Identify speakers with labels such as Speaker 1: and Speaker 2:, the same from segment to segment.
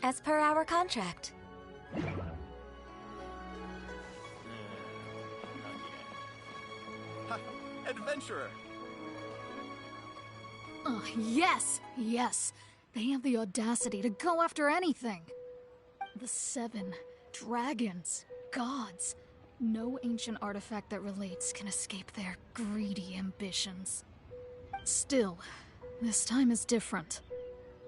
Speaker 1: As per our contract.
Speaker 2: Adventurer!
Speaker 3: Oh, yes! Yes! They have the audacity to go after anything! The 7 dragons, gods. No ancient artifact that relates can escape their greedy ambitions. Still, this time is different.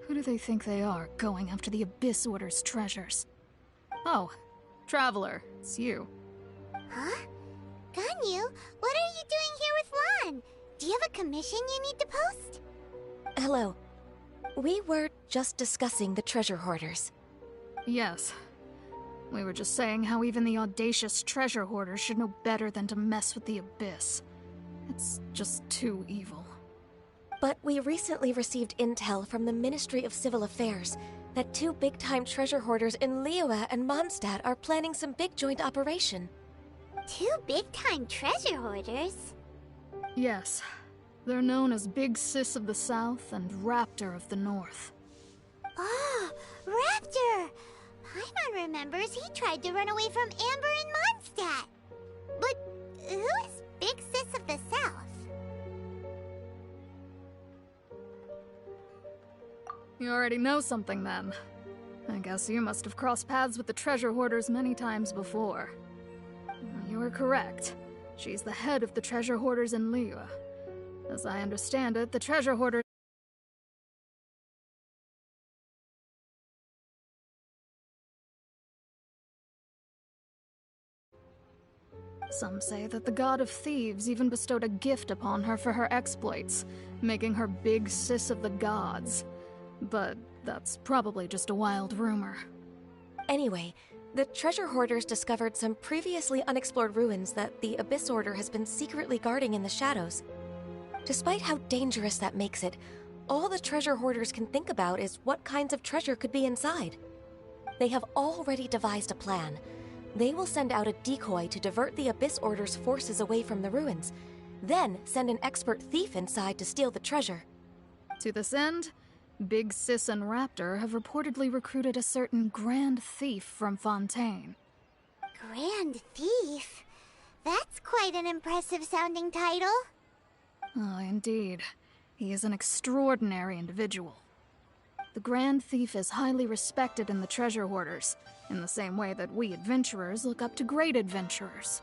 Speaker 3: Who do they think they are, going after the Abyss Order's treasures? Oh, Traveler, it's you.
Speaker 4: Huh? Ganyu, what are you doing here with Lan? Do you have a commission you need to post?
Speaker 1: Hello. We were just discussing the treasure hoarders.
Speaker 3: Yes. We were just saying how even the audacious treasure hoarders should know better than to mess with the Abyss. It's just too evil.
Speaker 1: But we recently received intel from the Ministry of Civil Affairs that 2 big-time treasure hoarders in Liyue and Mondstadt are planning some big joint operation.
Speaker 4: 2 big-time treasure hoarders?
Speaker 3: Yes. They're known as Big Sis of the South and Raptor of the North.
Speaker 4: Oh, Raptor! Paimon remembers he tried to run away from Amber in Mondstadt. But who is Big Sis of the South?
Speaker 3: You already know something, then. I guess you must have crossed paths with the treasure hoarders many times before. You are correct. She's the head of the treasure hoarders in Liyue. As I understand it, the treasure hoarders... Some say that the god of thieves even bestowed a gift upon her for her exploits, making her Big Sis of the gods. But that's probably just a wild rumor.
Speaker 1: Anyway, the treasure hoarders discovered some previously unexplored ruins that the Abyss Order has been secretly guarding in the shadows. Despite how dangerous that makes it, all the treasure hoarders can think about is what kinds of treasure could be inside. They have already devised a plan. They will send out a decoy to divert the Abyss Order's forces away from the ruins, then send an expert thief inside to steal the treasure.
Speaker 3: To this end, Big Sis and Raptor have reportedly recruited a certain Grand Thief from Fontaine.
Speaker 4: Grand Thief? That's quite an impressive sounding title.
Speaker 3: Oh, indeed. He is an extraordinary individual. The Grand Thief is highly respected in the treasure hoarders, in the same way that we adventurers look up to great adventurers.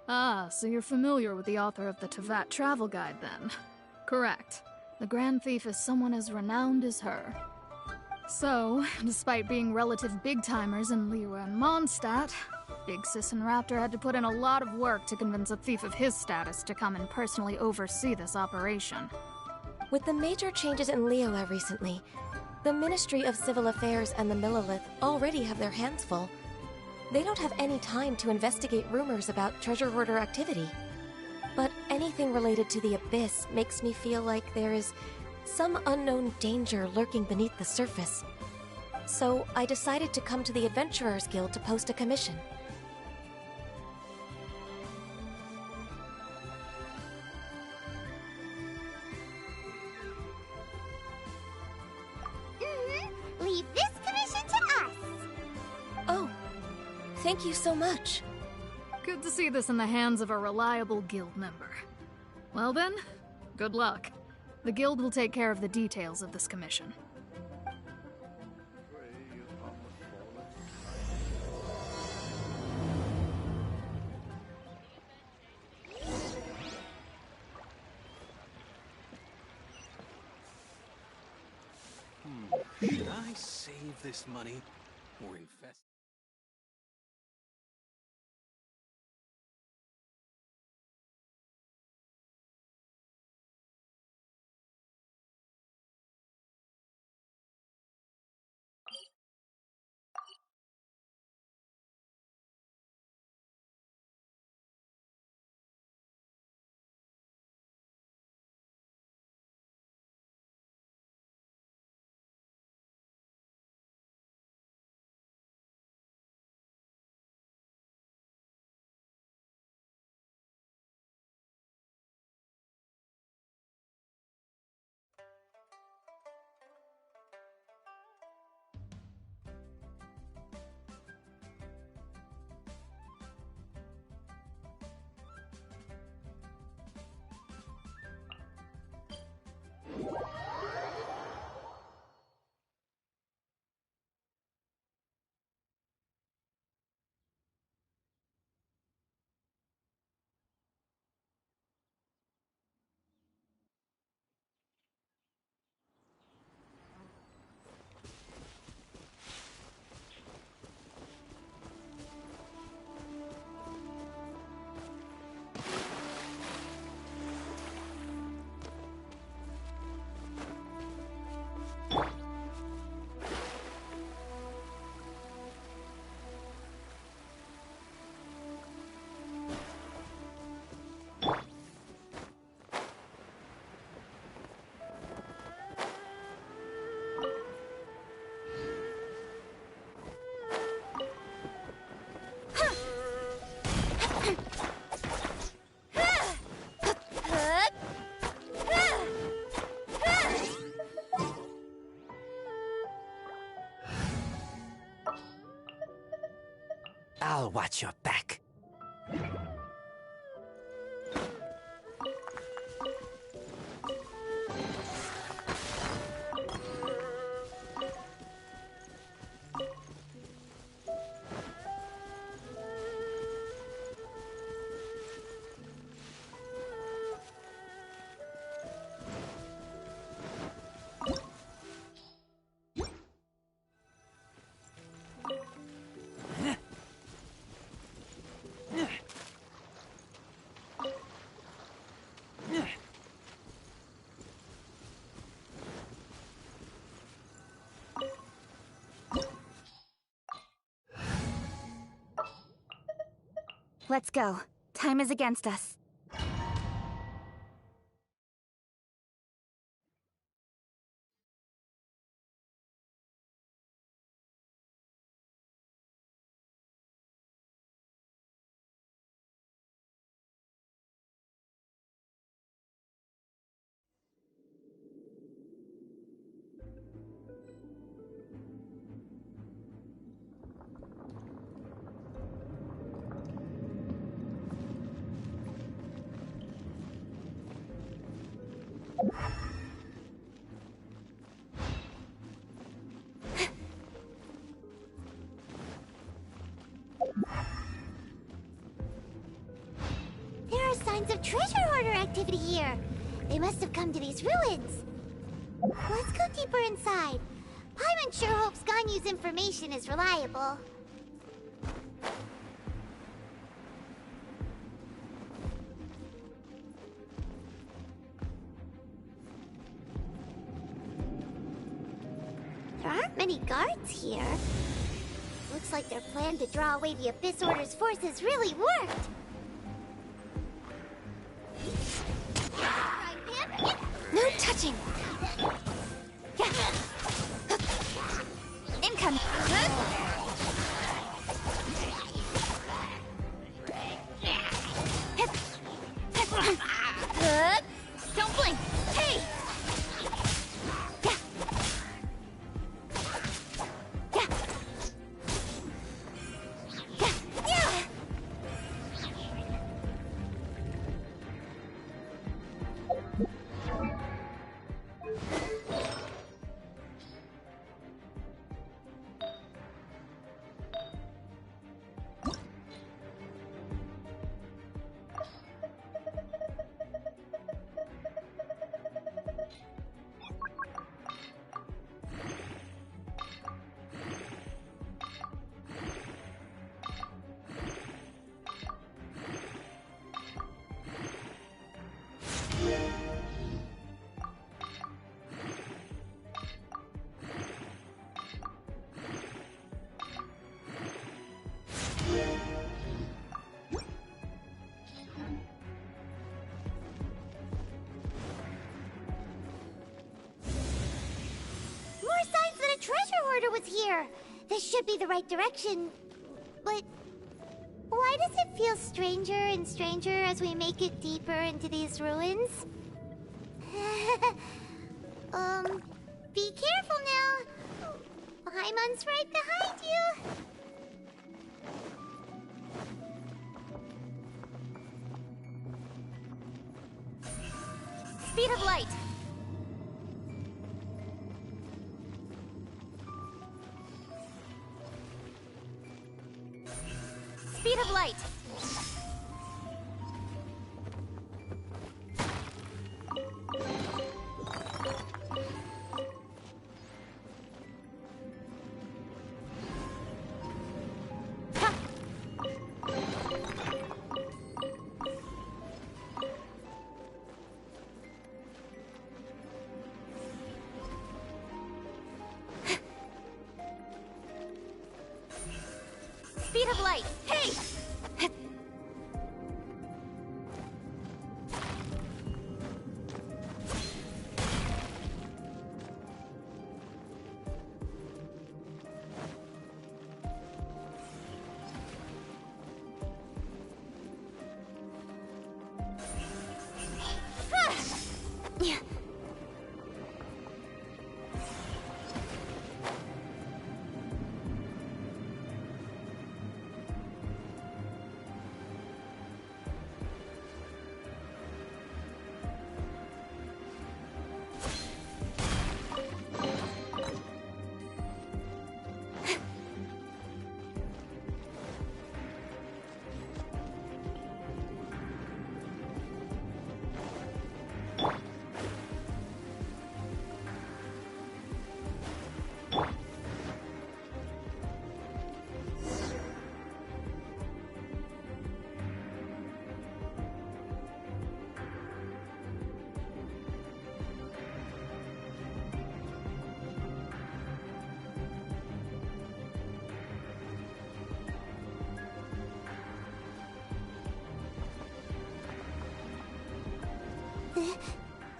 Speaker 3: Ah, so you're familiar with the author of the Tevat Travel Guide, then? Correct. The Grand Thief is someone as renowned as her. So, despite being relative big-timers in Liyue and Mondstadt, Big Sis and Raptor had to put in a lot of work to convince a thief of his status to come and personally oversee this operation.
Speaker 1: With the major changes in Liyue recently, The Ministry of Civil Affairs and the Millelith already have their hands full. They don't have any time to investigate rumors about treasure hoarder activity. But anything related to the Abyss makes me feel like there is some unknown danger lurking beneath the surface. So I decided to come to the Adventurers Guild to post a commission.
Speaker 4: Leave this commission to us.
Speaker 1: Oh, thank you so much.
Speaker 3: Good to see this in the hands of a reliable guild member. Well then, good luck. The guild will take care of the details of this commission.
Speaker 2: Should I save this money or invest?
Speaker 5: I'll watch your back.
Speaker 4: Let's go. Time is against us. There are signs of treasure hoarder activity here. They must have come to these ruins. Let's go deeper inside. Paimon sure hopes Ganyu's information is reliable. There aren't many guards here. Looks like their plan to draw away the Abyss Order's forces really worked.
Speaker 1: No touching!
Speaker 3: Incoming! Don't blink! Hey!
Speaker 4: Treasure hoarder was here. This should be the right direction. But why does it feel stranger and stranger as we make it deeper into these ruins? Be careful now. Paimon's right behind you.
Speaker 3: Speed of light! Speed of light! Speed of light! Hey! Yeah.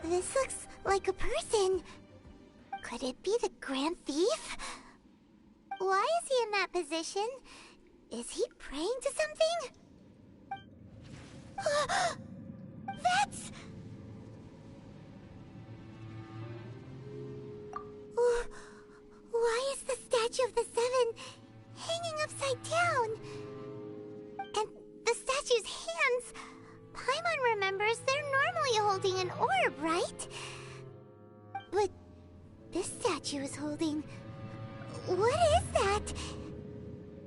Speaker 4: This looks like a person. Could it be the Grand Thief? Why is he in that position? Is he praying to something? That's... Why is the statue of the Seven hanging upside down? And the statue's hands... Paimon remembers they're normally holding an orb, right? But this statue is holding... What is that?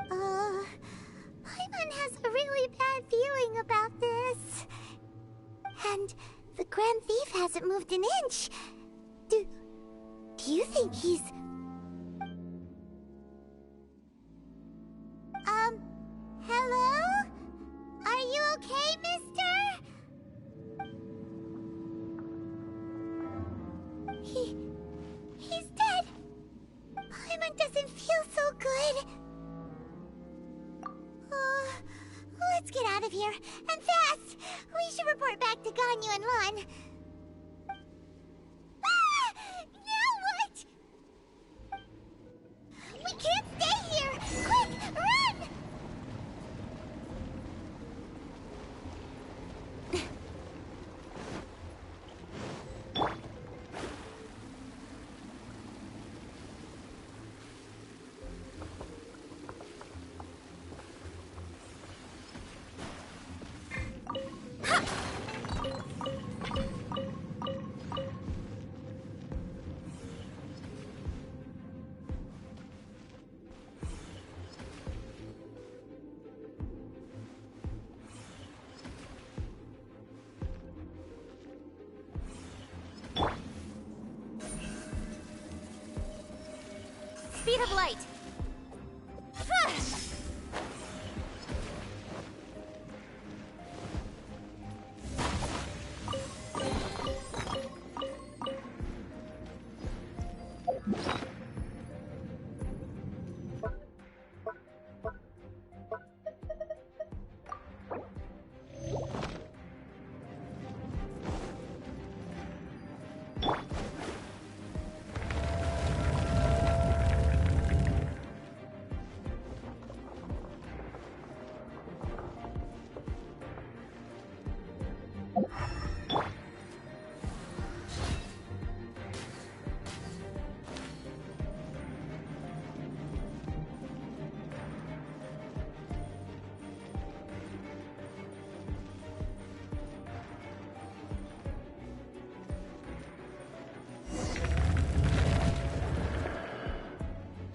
Speaker 4: Paimon has a really bad feeling about this. And the Grand Thief hasn't moved an inch. Do you think he's... Hello? Are you okay, mister? He's dead. doesn't feel so good. Let's get out of here, and fast! We should report back to Ganyu and Lon. Ah! Now what? We can't stay here! Quick, run! Speed of light.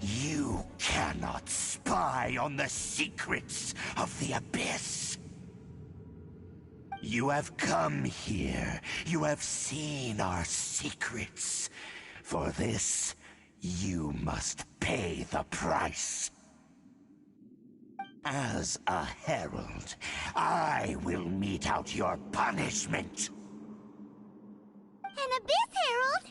Speaker 5: You cannot spy on the secrets of the Abyss. You have come here. You have seen our secrets. For this, you must pay the price. As a herald, I will mete out your punishment.
Speaker 4: An Abyss Herald?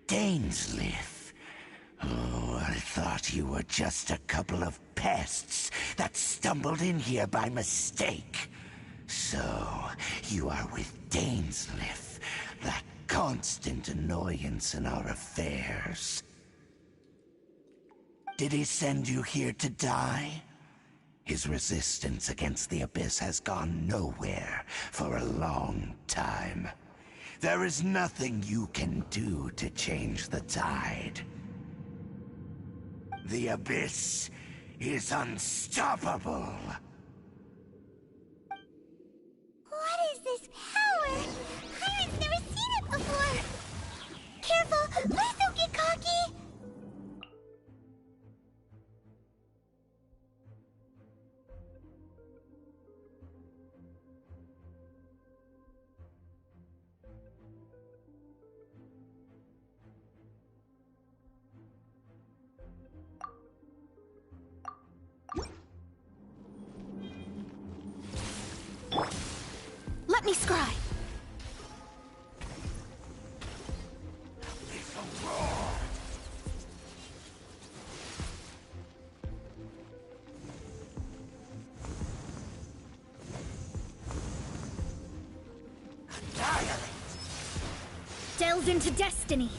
Speaker 5: Dainsleif. Oh, I thought you were just a couple of pests that stumbled in here by mistake. So, you are with Dainsleif, that constant annoyance in our affairs. Did he send you here to die? His resistance against the Abyss has gone nowhere for a long time. There is nothing you can do to change the tide. The Abyss is unstoppable.
Speaker 4: What is this power? Pirate's never seen it before. Careful, please don't get cocky.
Speaker 3: Let me scry. Delve into destiny.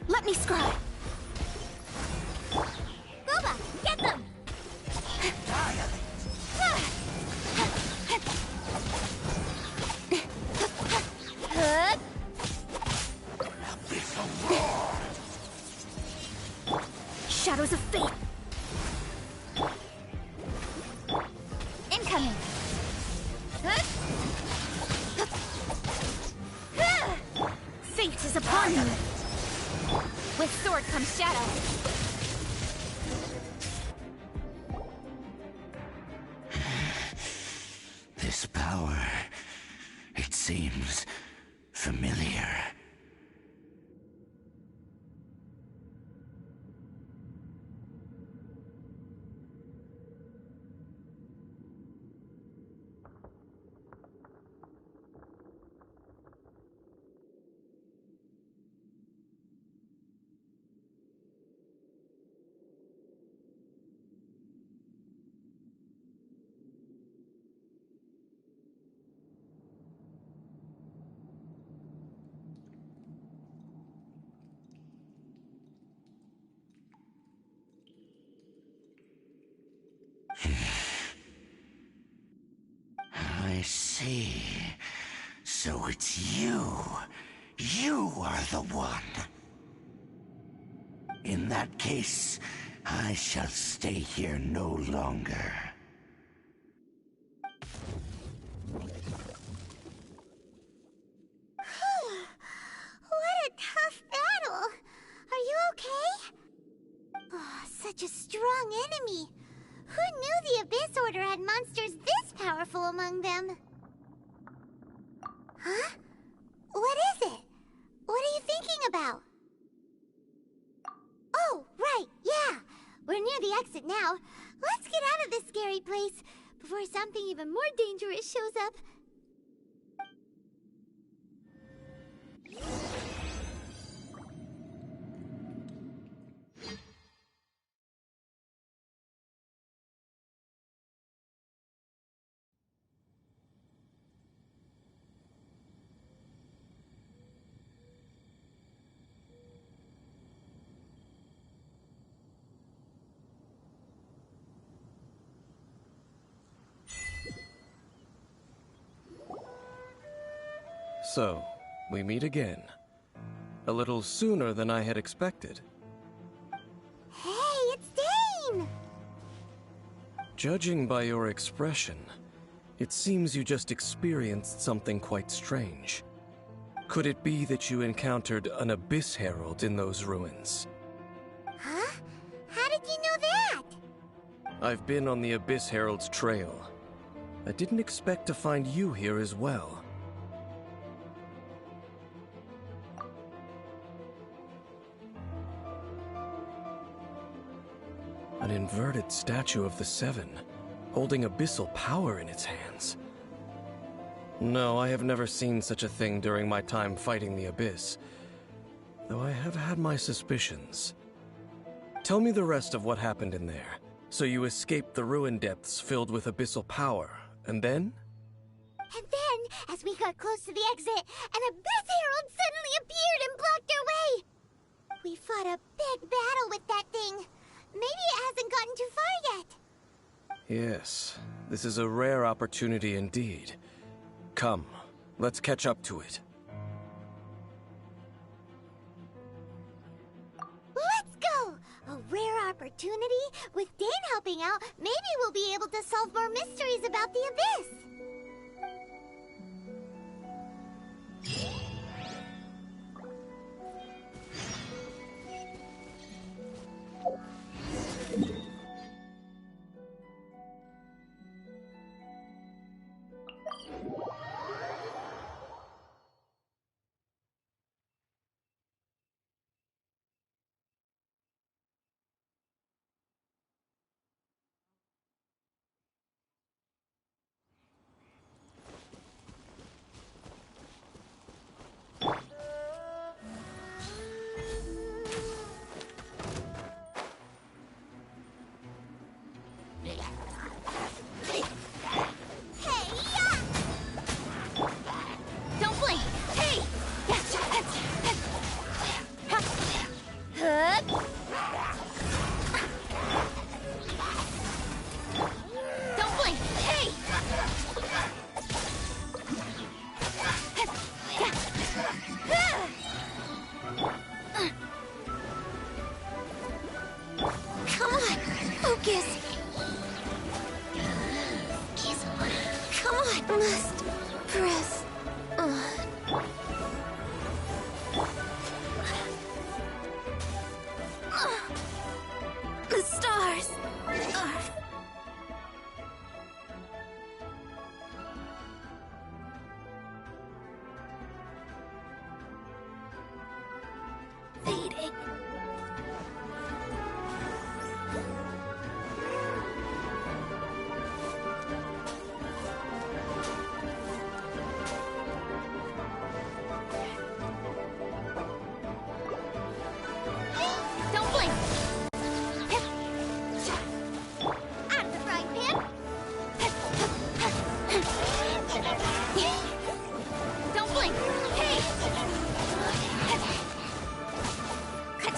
Speaker 3: Let me scry.
Speaker 4: Boba, get them!
Speaker 3: Shadows of fate.
Speaker 4: Incoming.
Speaker 3: Fate is upon you.
Speaker 4: With sword comes shadow.
Speaker 5: This power, it seems familiar. I see. So it's you. You are the one. In that case, I shall stay here no longer.
Speaker 4: What a tough battle! Are you okay? Oh, such a strong enemy. Who knew the Abyss Order had monsters this powerful among them? Huh? What is it? What are you thinking about? Oh, right, yeah. We're near the exit now. Let's get out of this scary place before something even more dangerous shows up.
Speaker 2: So, we meet again. A little sooner than I had expected.
Speaker 4: Hey, it's Dane!
Speaker 2: Judging by your expression, it seems you just experienced something quite strange. Could it be that you encountered an Abyss Herald in those ruins?
Speaker 4: Huh? How did you know that?
Speaker 2: I've been on the Abyss Herald's trail. I didn't expect to find you here as well. An inverted statue of the Seven, holding abyssal power in its hands. No, I have never seen such a thing during my time fighting the Abyss, though I have had my suspicions. Tell me the rest of what happened in there. So you escaped the ruin depths filled with abyssal power, and then?
Speaker 4: And then, as we got close to the exit, an Abyss Herald suddenly appeared and blocked our way! We fought a big battle with that thing. Maybe it hasn't gotten too far yet.
Speaker 2: Yes, this is a rare opportunity indeed. Come, let's catch up to it.
Speaker 4: Let's go! A rare opportunity? With Dane helping out, maybe we'll be able to solve more mysteries about the Abyss.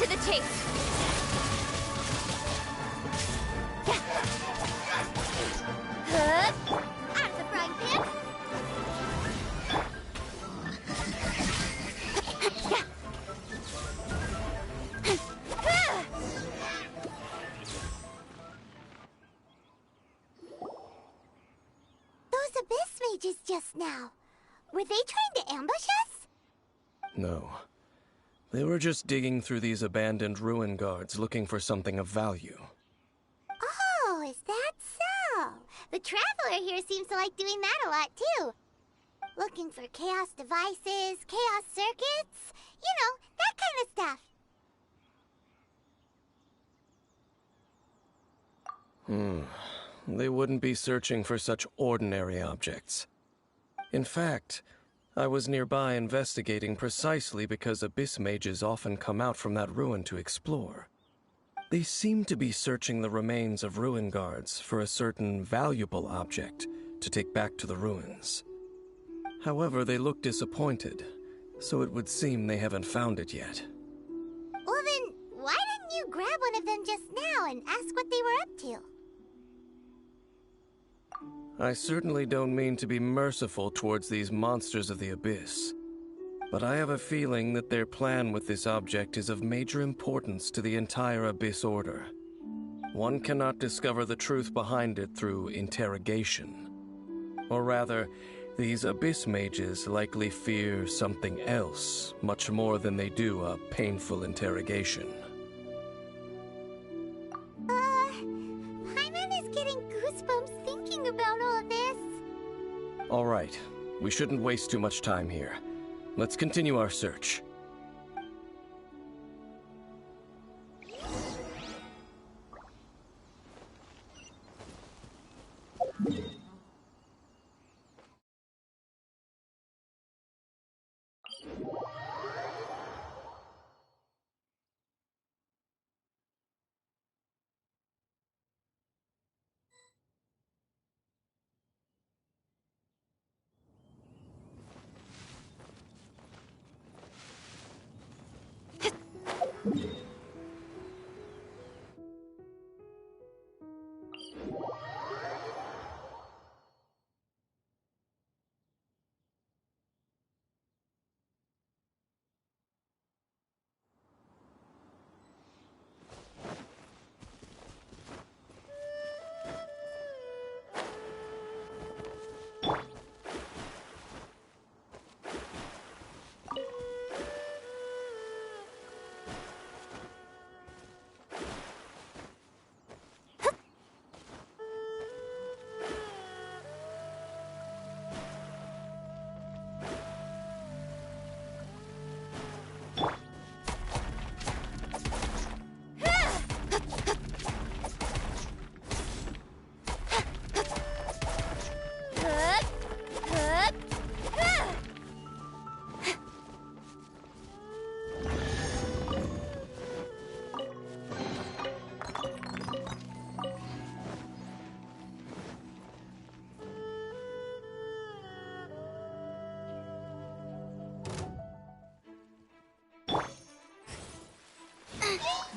Speaker 1: the chase!
Speaker 4: Out of the frying pan! Those abyss mages just now. Were they trying to ambush us?
Speaker 2: No. They were just digging through these abandoned ruin guards looking for something of value.
Speaker 4: Oh, is that so? The Traveler here seems to like doing that a lot, too. Looking for chaos devices, chaos circuits, you know, that kind of stuff.
Speaker 2: They wouldn't be searching for such ordinary objects. In fact, I was nearby investigating precisely because abyss mages often come out from that ruin to explore. They seem to be searching the remains of ruin guards for a certain valuable object to take back to the ruins. However, they look disappointed, so it would seem they haven't found it yet.
Speaker 4: Well then, why didn't you grab one of them just now and ask what they were up to?
Speaker 2: I certainly don't mean to be merciful towards these monsters of the abyss, but I have a feeling that their plan with this object is of major importance to the entire Abyss Order. One cannot discover the truth behind it through interrogation. Or rather, these Abyss mages likely fear something else, much more than they do a painful interrogation.
Speaker 4: Paimon is getting goosebumps thinking about all this.
Speaker 2: All right, we shouldn't waste too much time here. Let's continue our search.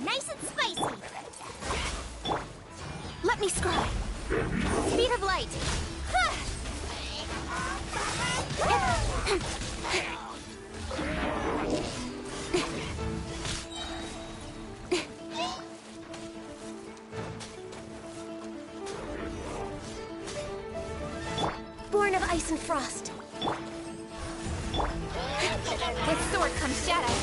Speaker 4: Nice and spicy.
Speaker 1: Let me scry! Speed of light! Born of ice and frost. With sword comes shadow.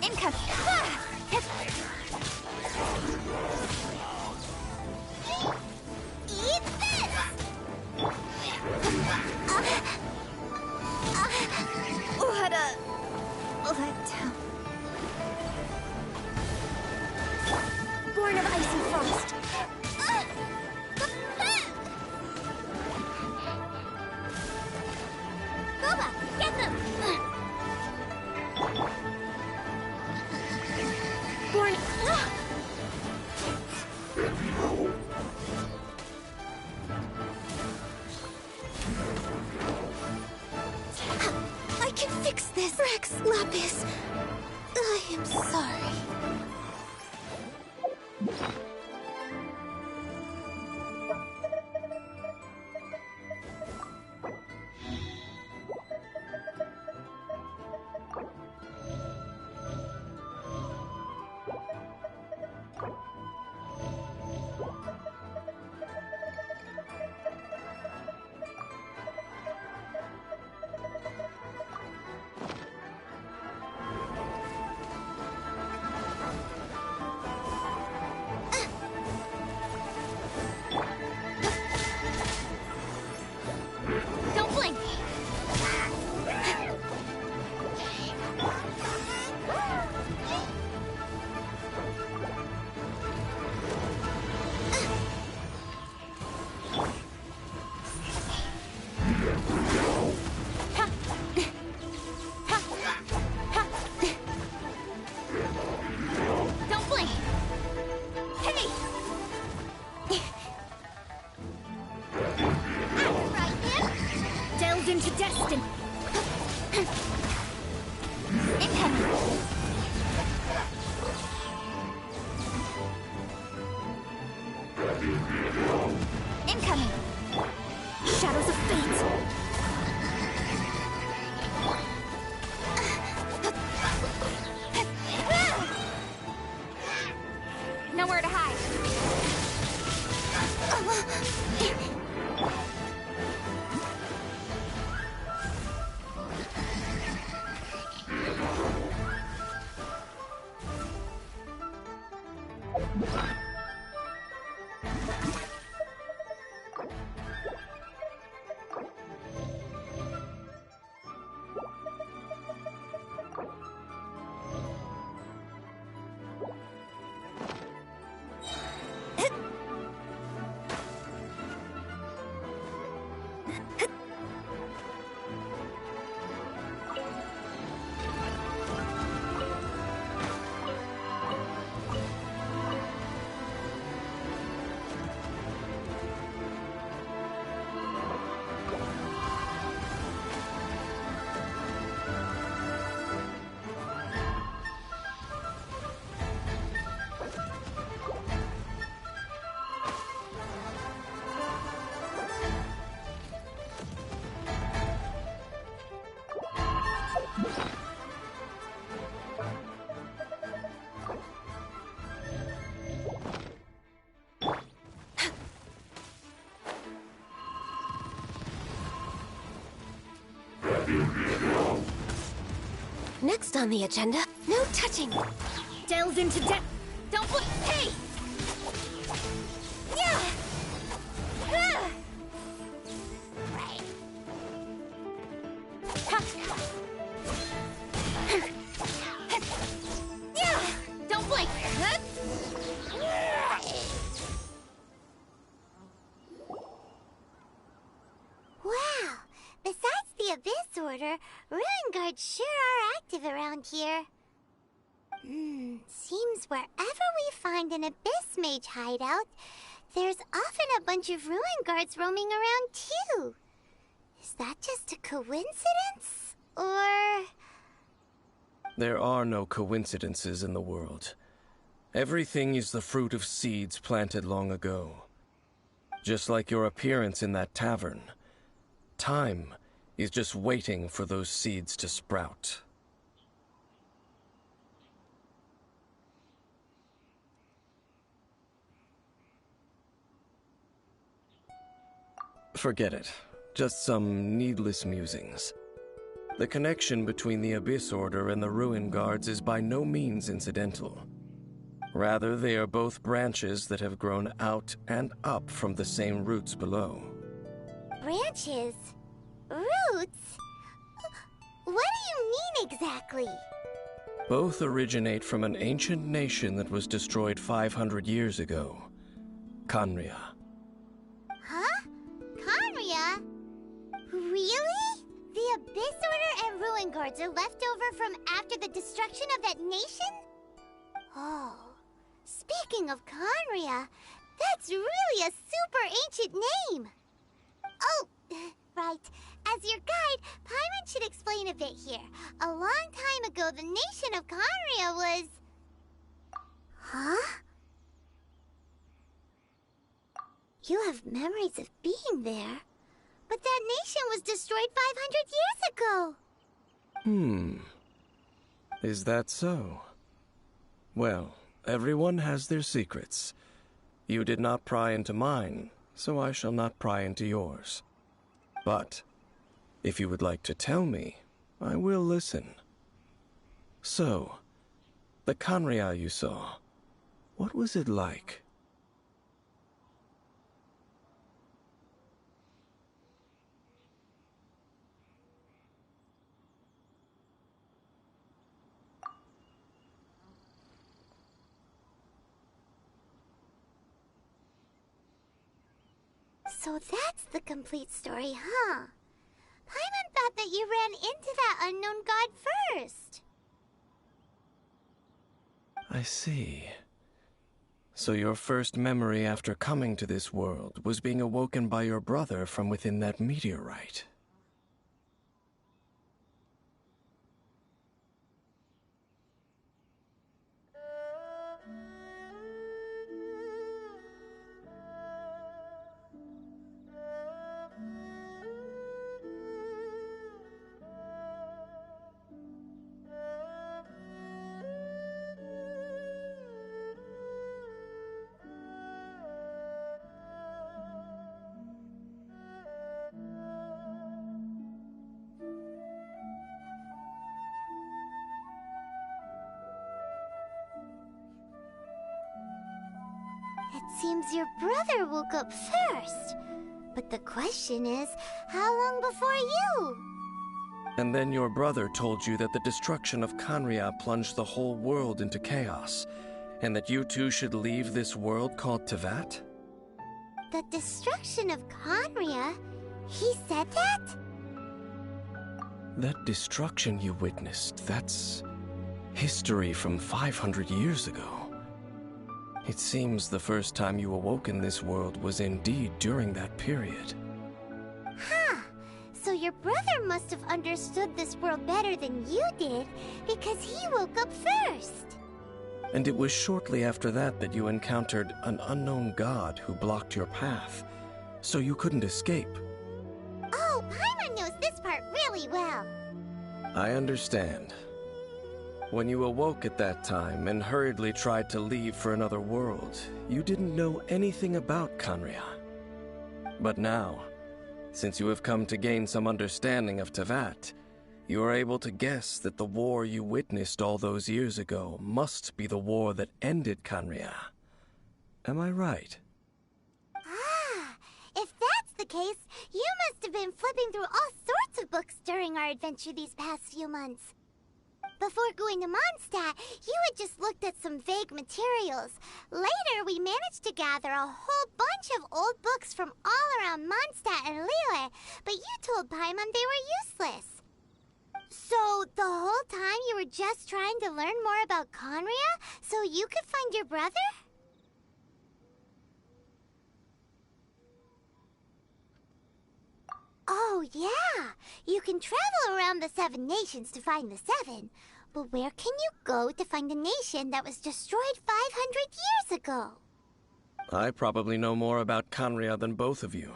Speaker 1: Income.
Speaker 4: Eat this!
Speaker 1: What a letdown. Born of ice and frost. Rex Lapis, I am sorry.
Speaker 3: Don't blink! Don't blink! Hey! Delved into destiny. Incoming. Incoming. Shadows of fate. Nowhere to hide.
Speaker 1: Next on the agenda, no touching.
Speaker 3: Delved into death. Don't blink. Hey! Yeah! Ah! Yeah! Don't blink.
Speaker 4: Wow! Besides the Abyss Order, Ruin Guards sure are active around here. Seems wherever we find an Abyss Mage hideout, there's often a bunch of Ruin Guards roaming around too. Is that just a coincidence? Or...
Speaker 2: There are no coincidences in the world. Everything is the fruit of seeds planted long ago. Just like your appearance in that tavern. Time is just waiting for those seeds to sprout. Forget it. Just some needless musings. The connection between the Abyss Order and the Ruin Guards is by no means incidental. Rather, they are both branches that have grown out and up from the same roots below.
Speaker 4: branches? Roots? What do you mean exactly?
Speaker 2: Both originate from an ancient nation that was destroyed 500 years ago. Khaenri'ah.
Speaker 4: Huh? Khaenri'ah? Really? The Abyss Order and Ruin Guards are left over from after the destruction of that nation? Oh, speaking of Khaenri'ah, that's really a super ancient name! Oh, right. As As your guide, Paimon should explain a bit here. A long time ago, the nation of Conria was... Huh? You have memories of being there. But that nation was destroyed 500 years ago.
Speaker 2: Is that so? Well, everyone has their secrets. You did not pry into mine, so I shall not pry into yours. But, if you would like to tell me, I will listen. So, the Conria you saw, what was it like?
Speaker 4: So that's the complete story, huh? Paimon thought that you ran into that unknown god first.
Speaker 2: I see. So your first memory after coming to this world was being awoken by your brother from within that meteorite.
Speaker 4: It seems your brother woke up first. But the question is, how long before you?
Speaker 2: And then your brother told you that the destruction of Conria plunged the whole world into chaos, and that you two should leave this world called Tevat?
Speaker 4: The destruction of Conria? He said that?
Speaker 2: That destruction you witnessed, that's history from 500 years ago. It seems the first time you awoke in this world was indeed during that period.
Speaker 4: Huh. So your brother must have understood this world better than you did, because he woke up first.
Speaker 2: And it was shortly after that that you encountered an unknown god who blocked your path, so you couldn't escape.
Speaker 4: Oh, Paimon knows this part really well.
Speaker 2: I understand. When you awoke at that time and hurriedly tried to leave for another world, you didn't know anything about Conria. But now, since you have come to gain some understanding of Tevat, you are able to guess that the war you witnessed all those years ago must be the war that ended Conria. Am I right?
Speaker 4: Ah, if that's the case, you must have been flipping through all sorts of books during our adventure these past few months. Before going to Mondstadt, you had just looked at some vague materials. Later, we managed to gather a whole bunch of old books from all around Mondstadt and Liyue, but you told Paimon they were useless. So, the whole time you were just trying to learn more about Conria so you could find your brother? Oh, yeah! You can travel around the 7 nations to find the 7. But where can you go to find a nation that was destroyed 500 years ago?
Speaker 2: I probably know more about Conria than both of you.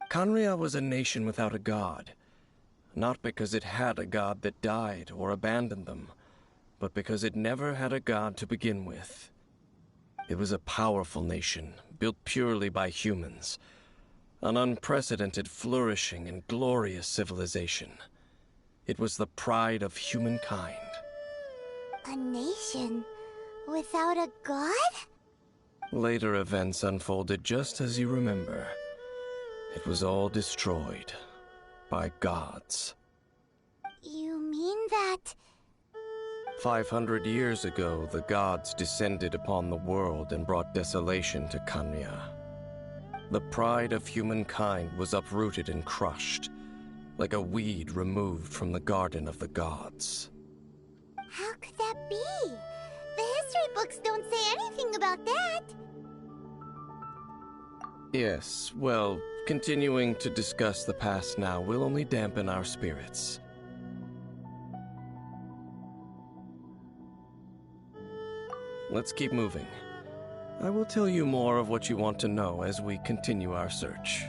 Speaker 2: Conria was a nation without a god. Not because it had a god that died or abandoned them, but because it never had a god to begin with. It was a powerful nation, built purely by humans. An unprecedented, flourishing, and glorious civilization. It was the pride of humankind.
Speaker 4: A nation without a god?
Speaker 2: Later events unfolded just as you remember. It was all destroyed by gods.
Speaker 4: You mean that...
Speaker 2: 500 years ago, the gods descended upon the world and brought desolation to Conria. The pride of humankind was uprooted and crushed, like a weed removed from the garden of the gods.
Speaker 4: How could that be? The history books don't say anything about that.
Speaker 2: Yes, well, Continuing to discuss the past now will only dampen our spirits. Let's keep moving. I will tell you more of what you want to know as we continue our search.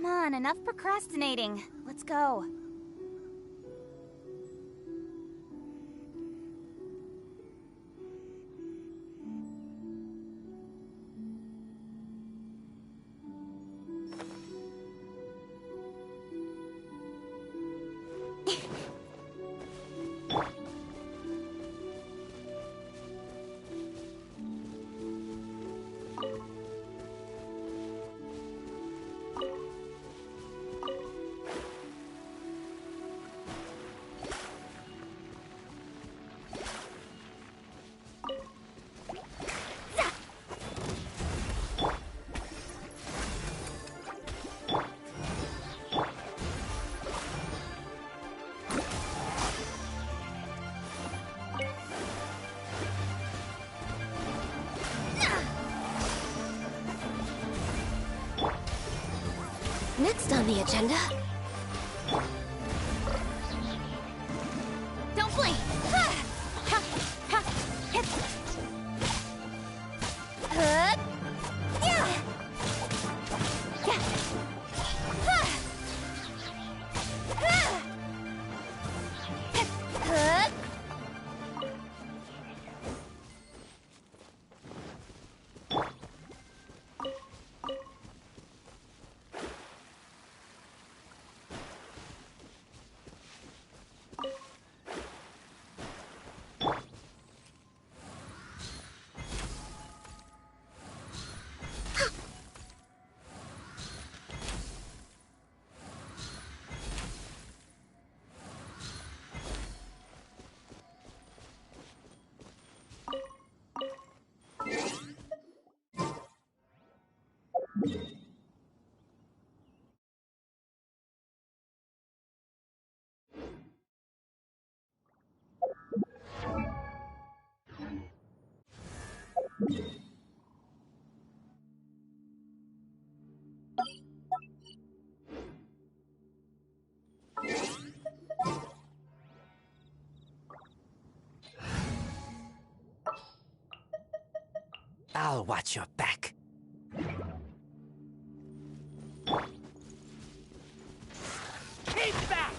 Speaker 6: Come on, enough procrastinating. Let's go.
Speaker 1: Next on the agenda...
Speaker 6: Don't blink!
Speaker 5: I'll watch your back. Keep back!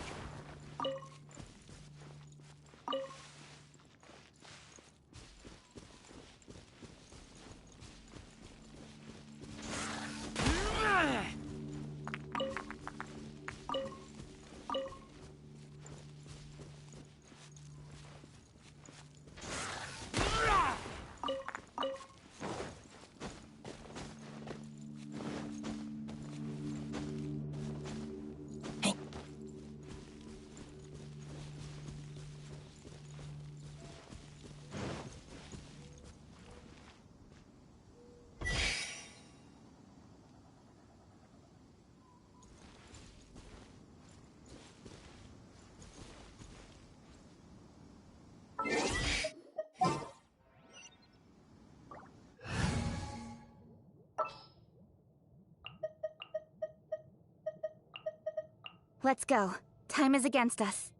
Speaker 6: Let's go. Time is against us.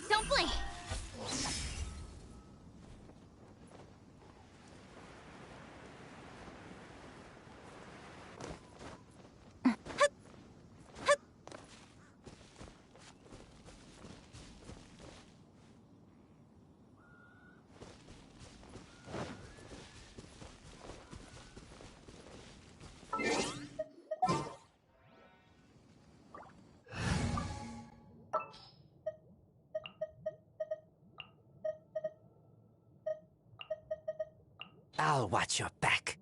Speaker 6: Don't blink!
Speaker 7: I'll watch your back.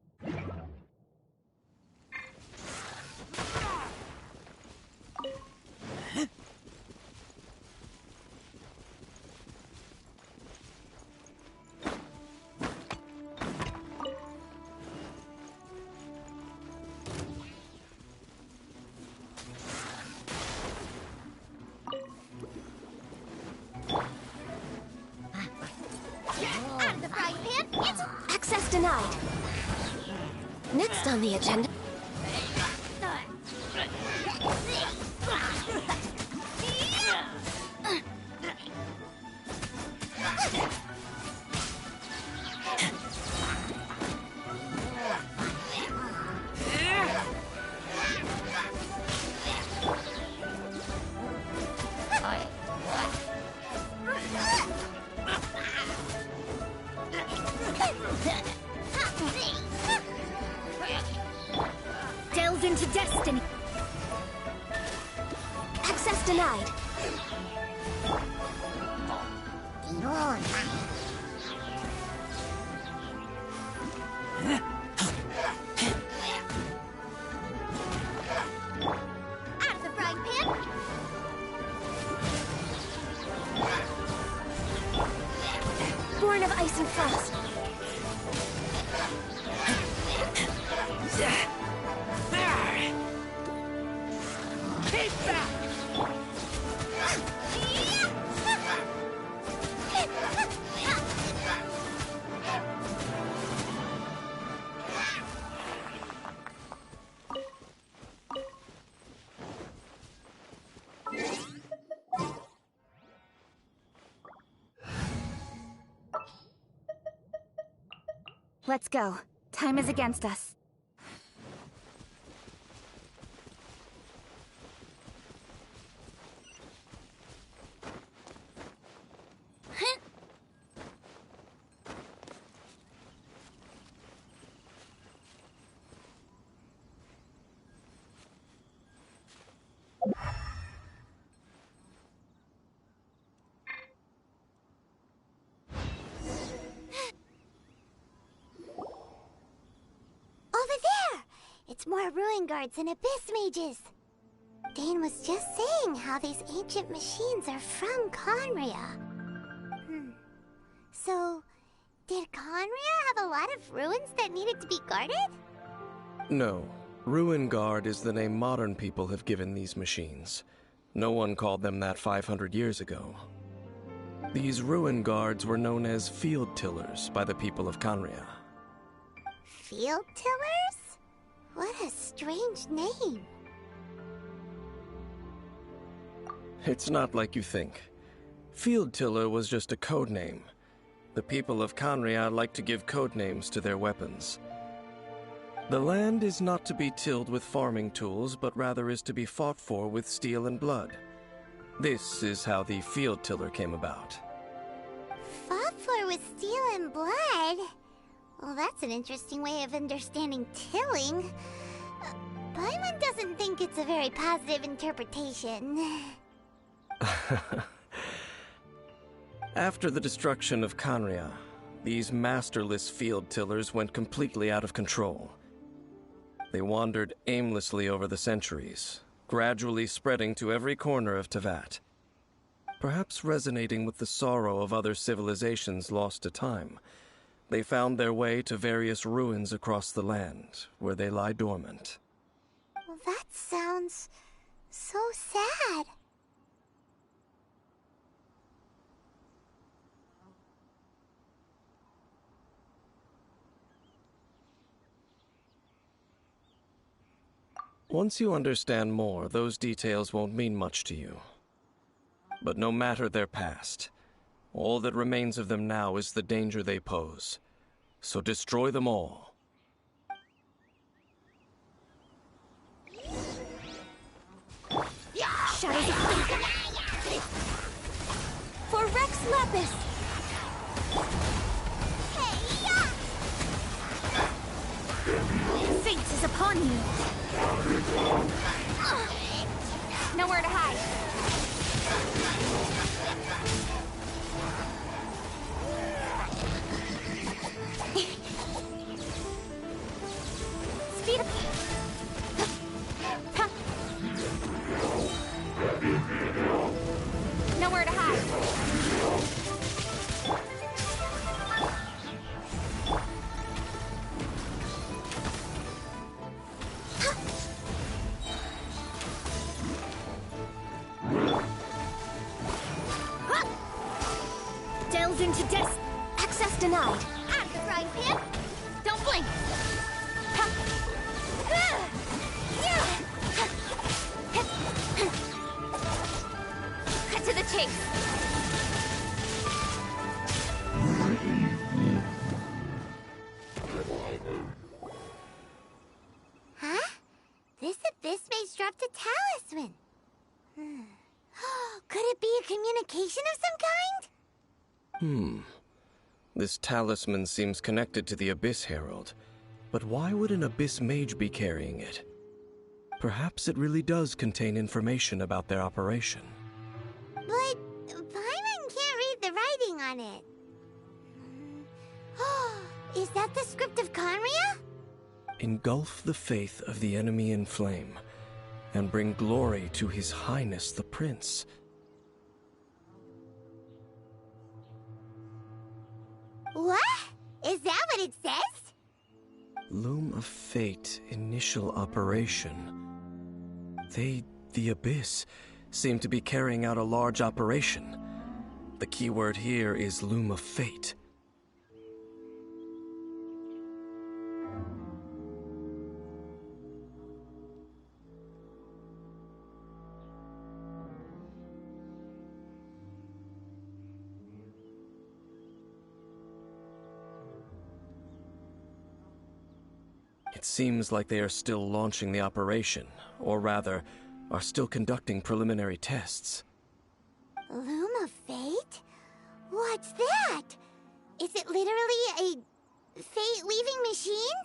Speaker 4: Out of the frying pan, it's...
Speaker 1: Access denied. Next on the agenda.
Speaker 6: Delve into destiny.
Speaker 1: Access denied.
Speaker 4: Out of the frying pan,
Speaker 1: Born of ice and frost.
Speaker 7: Keep back!
Speaker 6: Let's go. Time is against us.
Speaker 4: over there! It's more ruin guards and abyss mages. Dane was just saying how these ancient machines are from Conria. So, did Conria have a lot of ruins that needed to be guarded?
Speaker 2: No. Ruin Guard is the name modern people have given these machines. No one called them that 500 years ago. These Ruin Guards were known as Field Tillers by the people of Conria.
Speaker 4: Field Tillers? What a strange name.
Speaker 2: It's not like you think. Field Tiller was just a code name. The people of Conria like to give code names to their weapons. The land is not to be tilled with farming tools, but rather is to be fought for with steel and blood. This is how the Field Tiller came about.
Speaker 4: Fought for with steel and blood? Well, that's an interesting way of understanding tilling. Paimon doesn't think it's a very positive interpretation.
Speaker 2: After the destruction of Conria, these masterless field tillers went completely out of control. They wandered aimlessly over the centuries, gradually spreading to every corner of Teyvat. Perhaps resonating with the sorrow of other civilizations lost to time, they found their way to various ruins across the land, where they lie dormant.
Speaker 4: Well, that sounds so sad.
Speaker 2: Once you understand more, those details won't mean much to you. But no matter their past, all that remains of them now is the danger they pose. So destroy them all.
Speaker 6: Shadows of
Speaker 1: For Rex Lapis!
Speaker 6: Fate is upon you. Nowhere to hide. Speed up. Nowhere to hide. Delve into death.
Speaker 1: Access denied.
Speaker 6: Out of the frying pan. Don't blink. Cut to the chase.
Speaker 4: Huh? This abyss maze dropped a talisman. Could it be a communication of some kind?
Speaker 2: This talisman seems connected to the Abyss Herald. But why would an Abyss Mage be carrying it? Perhaps it really does contain information about their operation.
Speaker 4: But Paimon can't read the writing on it. Is that the script of Conria?
Speaker 2: Engulf the faith of the enemy in flame, and bring glory to His Highness the Prince.
Speaker 4: What? Is that what it says?
Speaker 2: Loom of Fate, initial operation. The Abyss, seem to be carrying out a large operation. The keyword here is Loom of Fate. It seems like they are still launching the operation, or rather, are still conducting preliminary tests.
Speaker 4: Loom of Fate? What's that? Is it literally a fate-weaving machine?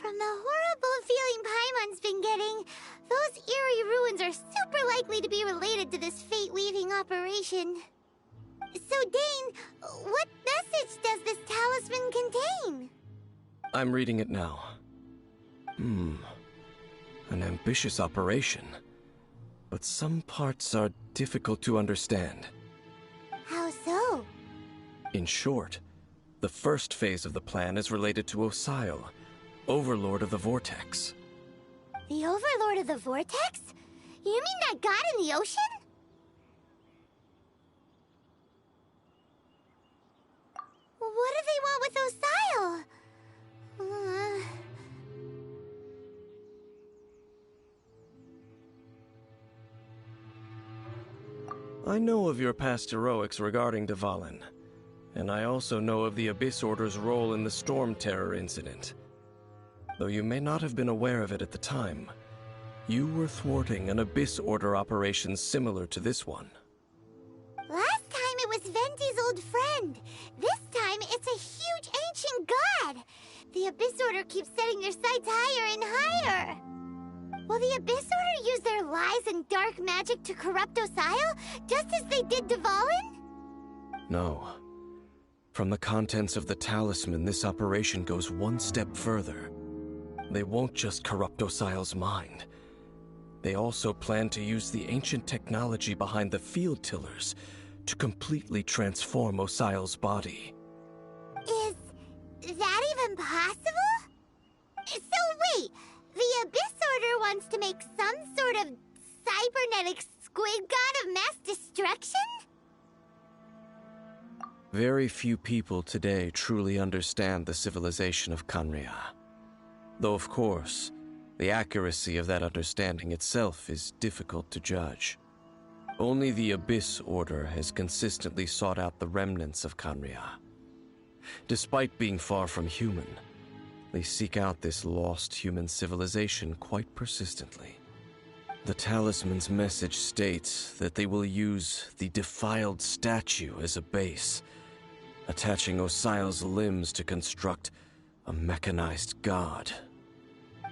Speaker 4: From the horrible feeling Paimon's been getting, those eerie ruins are super likely to be related to this fate-weaving operation. So, Dane, what message does this talisman contain?
Speaker 2: I'm reading it now. An ambitious operation. But some parts are difficult to understand.
Speaker 4: How so?
Speaker 2: In short, the first phase of the plan is related to Osile, Overlord of the Vortex.
Speaker 4: The Overlord of the Vortex? You mean that god in the ocean? What do they want with Osile?
Speaker 2: I know of your past heroics regarding Dvalin, and I also know of the Abyss Order's role in the Storm Terror incident. Though you may not have been aware of it at the time, you were thwarting an Abyss Order operation similar to this one.
Speaker 4: Last time it was Venti's old friend. This time it's a huge ancient god. The Abyss Order keeps setting their sights higher and higher. Will the Abyss Order use their lies and dark magic to corrupt Osile, just as they did Dvalin?
Speaker 2: No. From the contents of the talisman, this operation goes one step further. They won't just corrupt Osile's mind. They also plan to use the ancient technology behind the field tillers to completely transform Osile's body.
Speaker 4: Is that even possible? So wait, the Abyss Order wants to make some sort of cybernetic squid god of mass destruction?
Speaker 2: Very few people today truly understand the civilization of Conria. Though, of course, the accuracy of that understanding itself is difficult to judge. Only the Abyss Order has consistently sought out the remnants of Khaenri'ah. Despite being far from human, they seek out this lost human civilization quite persistently. The talisman's message states that they will use the defiled statue as a base, attaching Osial's limbs to construct a mechanized god.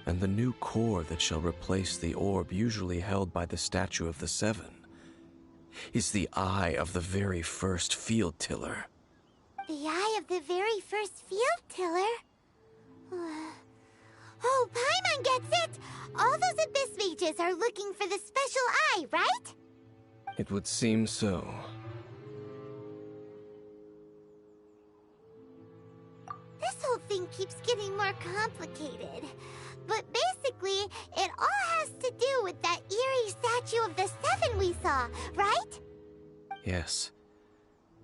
Speaker 2: And the new core that shall replace the orb usually held by the Statue of the Seven is the eye of the very first field tiller.
Speaker 4: The eye of the very first field tiller? Oh, Paimon gets it! All those Abyss mages are looking for the special eye, right?
Speaker 2: It would seem so.
Speaker 4: This whole thing keeps getting more complicated. But basically, it all has to do with that eerie Statue of the Seven we saw, right?
Speaker 2: Yes.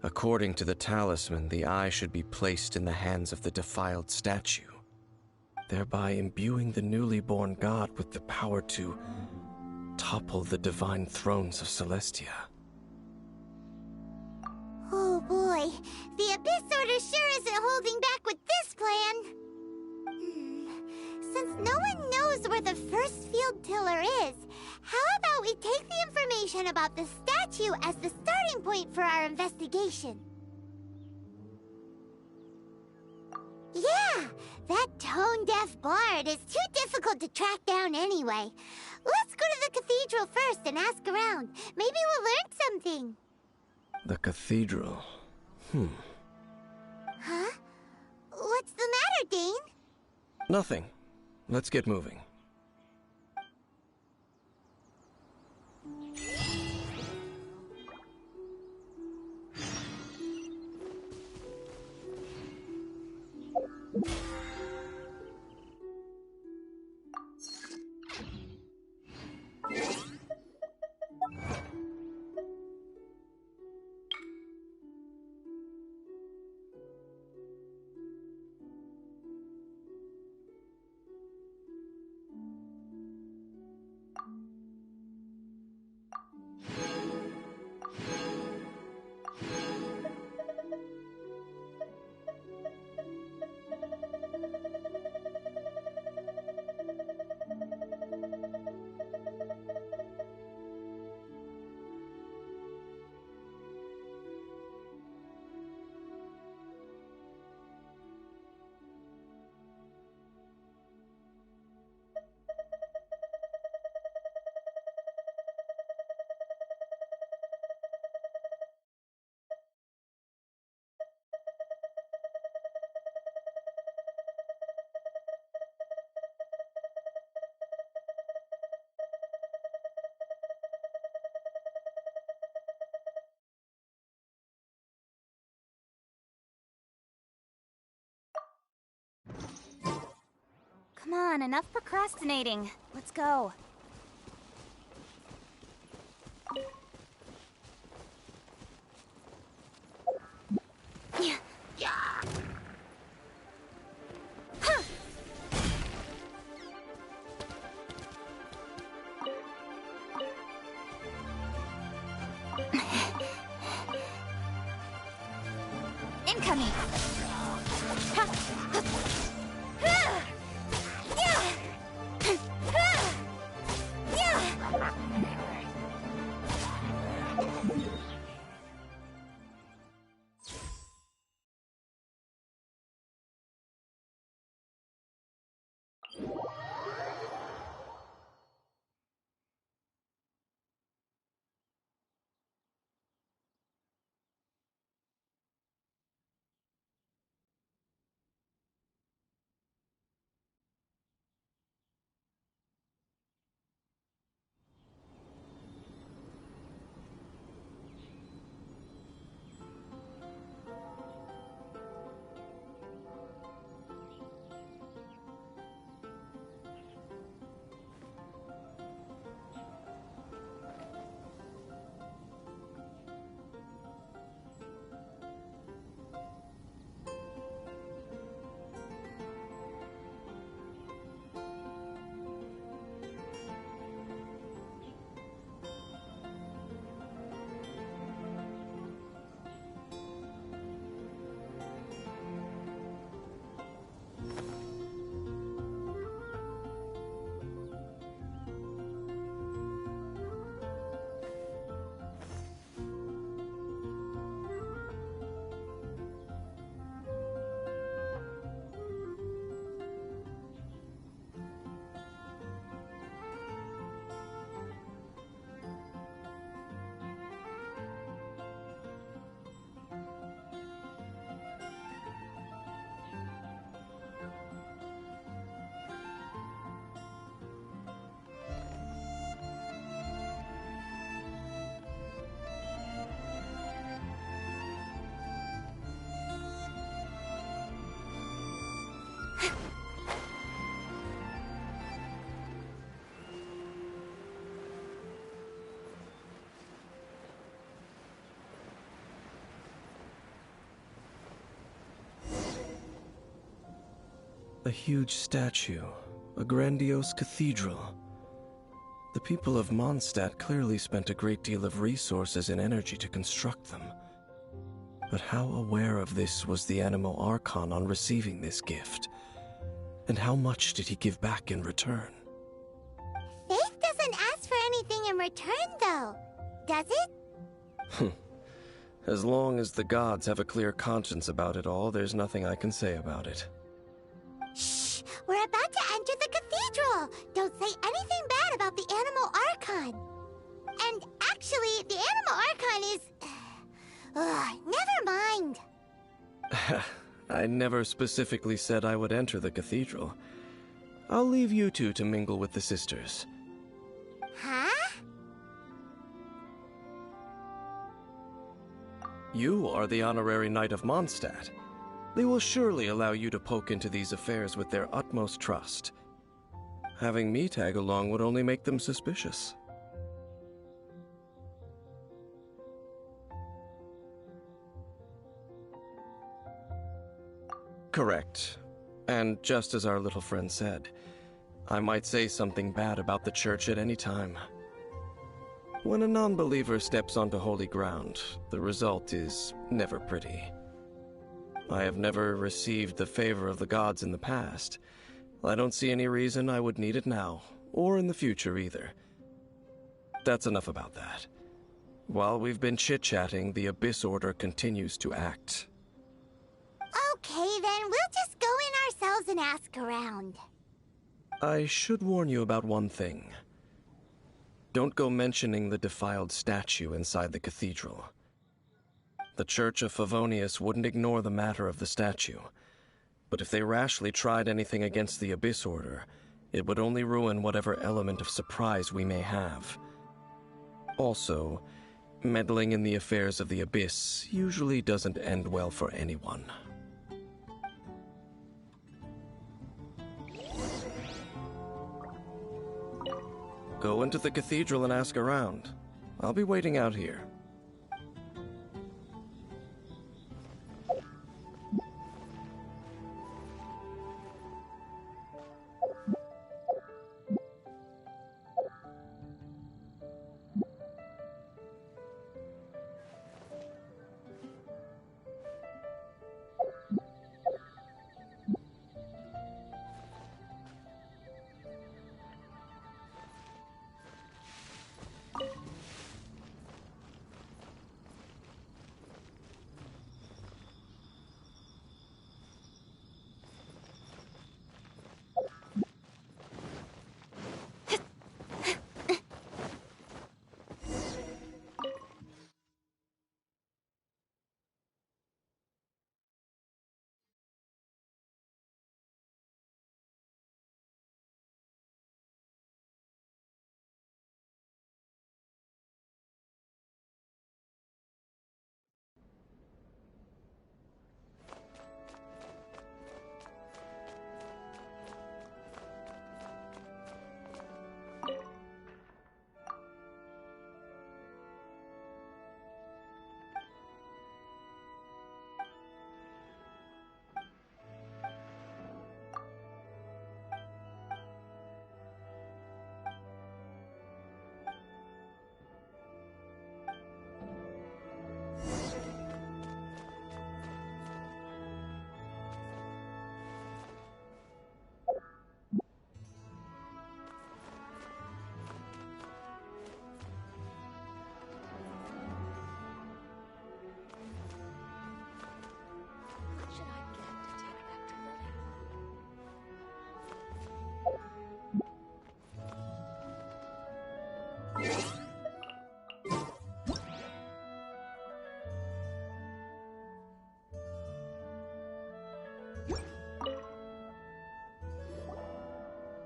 Speaker 2: According to the talisman, the eye should be placed in the hands of the defiled statue, thereby imbuing the newly born god with the power to topple the divine thrones of Celestia.
Speaker 4: Oh boy, the Abyss Order sure isn't holding back with this plan. Since no one knows where the first field tiller is, how about we take the information about the statue as the starting point for our investigation? Yeah, that tone-deaf bard is too difficult to track down anyway. Let's go to the cathedral first and ask around. Maybe we'll learn something.
Speaker 2: The cathedral.
Speaker 4: Huh? What's the matter, Dane?
Speaker 2: Nothing. Let's get moving.
Speaker 6: Come on, enough procrastinating. Let's go. Incoming!
Speaker 2: A huge statue, a grandiose cathedral. The people of Mondstadt clearly spent a great deal of resources and energy to construct them. But how aware of this was the Animo Archon on receiving this gift? And how much did he give back in return?
Speaker 4: Faith doesn't ask for anything in return, though, does it?
Speaker 2: As long as the gods have a clear conscience about it all, there's nothing I can say about it.
Speaker 4: Shh! We're about to enter the cathedral! Don't say anything bad about the Animo Archon! And actually, the Animo Archon is... never mind!
Speaker 2: I never specifically said I would enter the cathedral. I'll leave you two to mingle with the sisters.
Speaker 4: Huh?
Speaker 2: You are the honorary knight of Mondstadt. They will surely allow you to poke into these affairs with their utmost trust. Having me tag along would only make them suspicious. Correct. And just as our little friend said, I might say something bad about the church at any time. When a non-believer steps onto holy ground, the result is never pretty. I have never received the favor of the gods in the past. I don't see any reason I would need it now, or in the future either. That's enough about that. While we've been chit-chatting, the Abyss Order continues to act.
Speaker 4: Okay, then we'll just go in ourselves and ask around.
Speaker 2: I should warn you about one thing. Don't go mentioning the defiled statue inside the cathedral. The Church of Favonius wouldn't ignore the matter of the statue, but if they rashly tried anything against the Abyss Order, it would only ruin whatever element of surprise we may have. Also, meddling in the affairs of the Abyss usually doesn't end well for anyone. Go into the cathedral and ask around. I'll be waiting out here.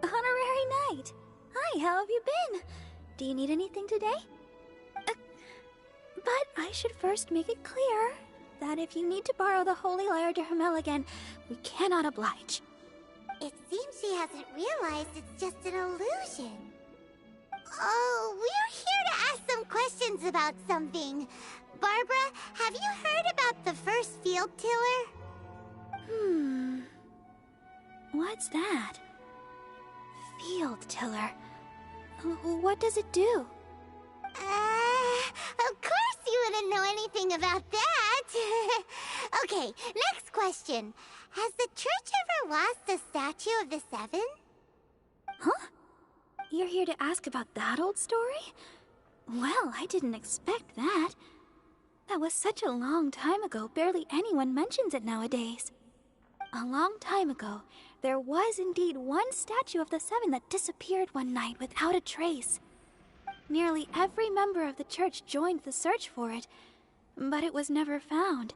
Speaker 8: Honorary Knight! Hi, how have you been? Do you need anything today? But I should first make it clear that if you need to borrow the Holy Lyre de Hermel again, we cannot oblige.
Speaker 4: It seems she hasn't realized it's just an illusion. Oh, we're here to ask some questions about something. Barbara, have you heard about the first field tiller?
Speaker 8: What's that? Field tiller. What does it do?
Speaker 4: Of course you wouldn't know anything about that. Okay, next question. Has the church ever lost a statue of the Seven?
Speaker 8: Huh? You're here to ask about that old story? Well, I didn't expect that. That was such a long time ago, barely anyone mentions it nowadays. A long time ago, there was indeed one statue of the Seven that disappeared one night without a trace. Nearly every member of the church joined the search for it, but it was never found.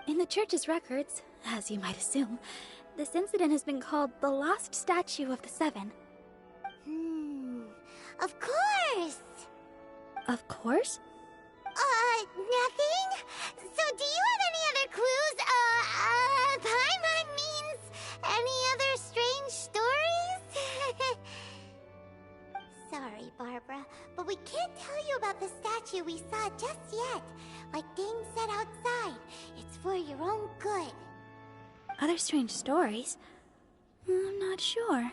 Speaker 8: In the church's records, as you might assume, this incident has been called the Lost Statue of the Seven.
Speaker 4: Of course!
Speaker 8: Of course?
Speaker 4: Nothing? So do you have any other clues? Paimon means any other strange stories? Sorry, Barbara, but we can't tell you about the statue we saw just yet. Like Dane said outside, it's for your own good.
Speaker 8: Other strange stories? I'm not sure.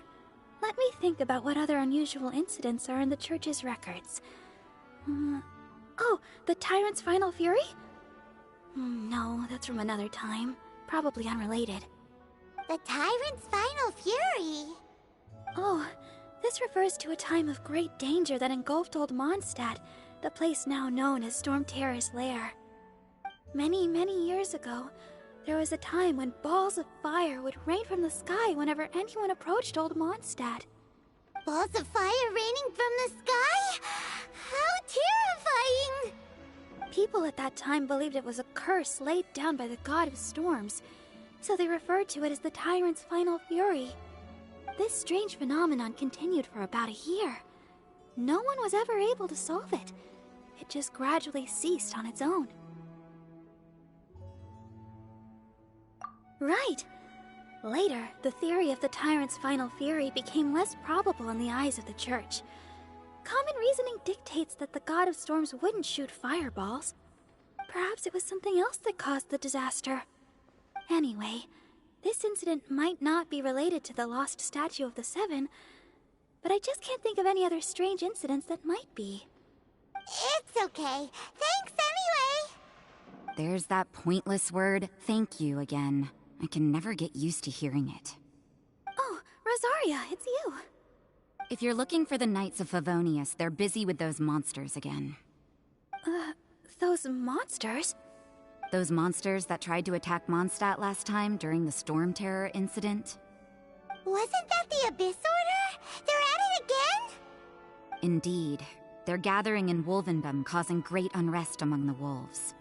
Speaker 8: Let me think about what other unusual incidents are in the church's records. Oh, the Tyrant's Final Fury? No, that's from another time. Probably unrelated.
Speaker 4: The Tyrant's Final Fury?
Speaker 8: Oh, this refers to a time of great danger that engulfed Old Mondstadt, the place now known as Storm Terror's lair. Many, many years ago, there was a time when balls of fire would rain from the sky whenever anyone approached Old Mondstadt.
Speaker 4: Balls of fire raining from the sky? How terrifying!
Speaker 8: People at that time believed it was a curse laid down by the god of storms, so they referred to it as the Tyrant's Final Fury. This strange phenomenon continued for about a year. No one was ever able to solve it. It just gradually ceased on its own. Right! Later, the theory of the Tyrant's Final Fury became less probable in the eyes of the Church. Common reasoning dictates that the god of storms wouldn't shoot fireballs. Perhaps it was something else that caused the disaster. Anyway, this incident might not be related to the lost statue of the Seven, but I just can't think of any other strange incidents that might be.
Speaker 4: It's okay. Thanks anyway!
Speaker 9: There's that pointless word, thank you, again. I can never get used to hearing it.
Speaker 8: Oh, Rosaria, it's you.
Speaker 9: If you're looking for the Knights of Favonius, they're busy with those monsters again.
Speaker 8: Those monsters?
Speaker 9: Those monsters that tried to attack Mondstadt last time during the Storm Terror incident?
Speaker 4: Wasn't that the Abyss Order? They're at it again?
Speaker 9: Indeed. They're gathering in Wolvendom, causing great unrest among the wolves.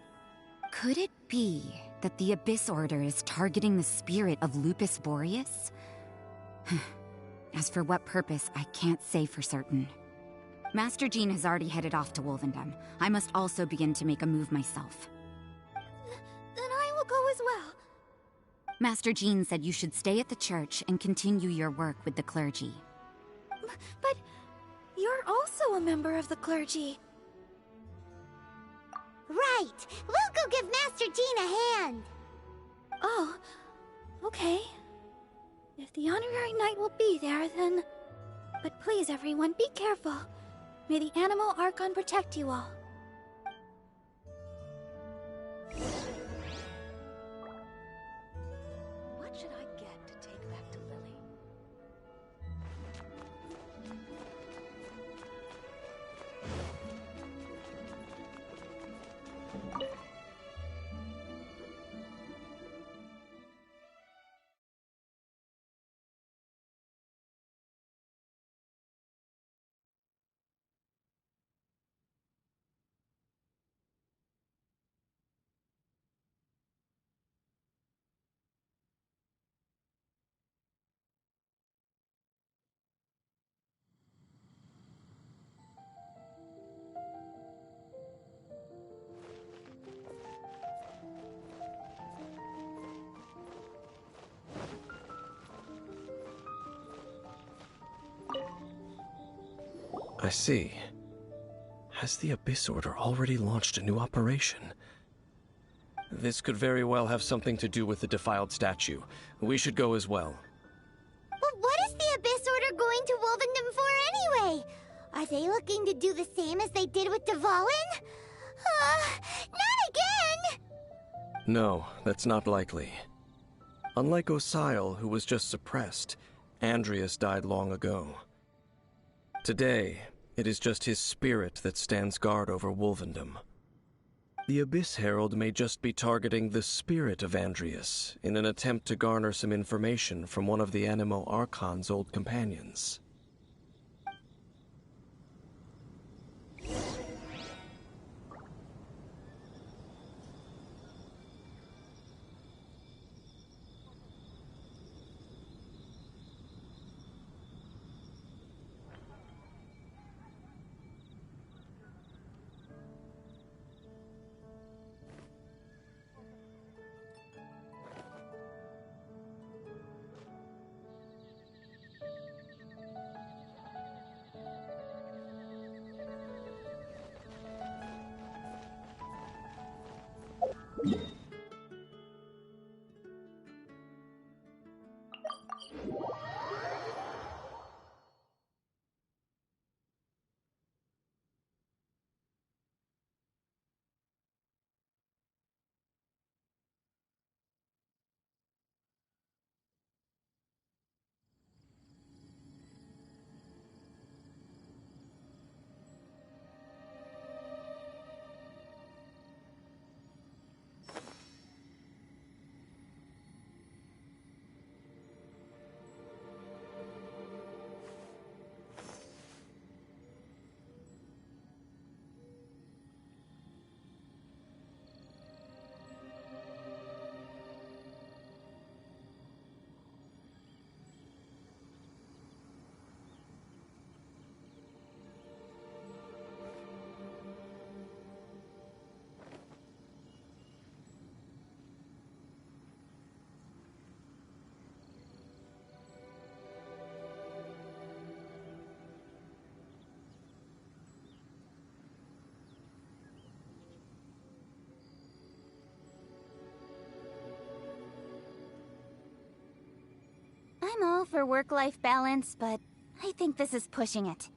Speaker 9: Could it be that the Abyss Order is targeting the spirit of Lupus Boreas? As for what purpose, I can't say for certain. Master Jean has already headed off to Wolvendom. I must also begin to make a move myself.
Speaker 8: Then I will go as well.
Speaker 9: Master Jean said you should stay at the church and continue your work with the clergy.
Speaker 8: But you're also a member of the clergy.
Speaker 4: Right! We'll go give Master Jean a hand!
Speaker 8: Oh, okay. If the honorary knight will be there, then... But please, everyone, be careful. May the Animal Archon protect you all.
Speaker 1: What should I get to take back to Lily?
Speaker 2: I see. Has the Abyss Order already launched a new operation? This could very well have something to do with the defiled statue. We should go as well.
Speaker 4: Order going to Wolvendom for anyway? Are they looking to do the same as they did with Dvalin? Not again!
Speaker 2: No, that's not likely. Unlike Osile, who was just suppressed, Andrias died long ago. Today, it is just his spirit that stands guard over Wolvendom. The Abyss Herald may just be targeting the spirit of Andrias in an attempt to garner some information from one of the Animo Archon's old companions.
Speaker 6: I'm all for work-life balance, but I think this is pushing it.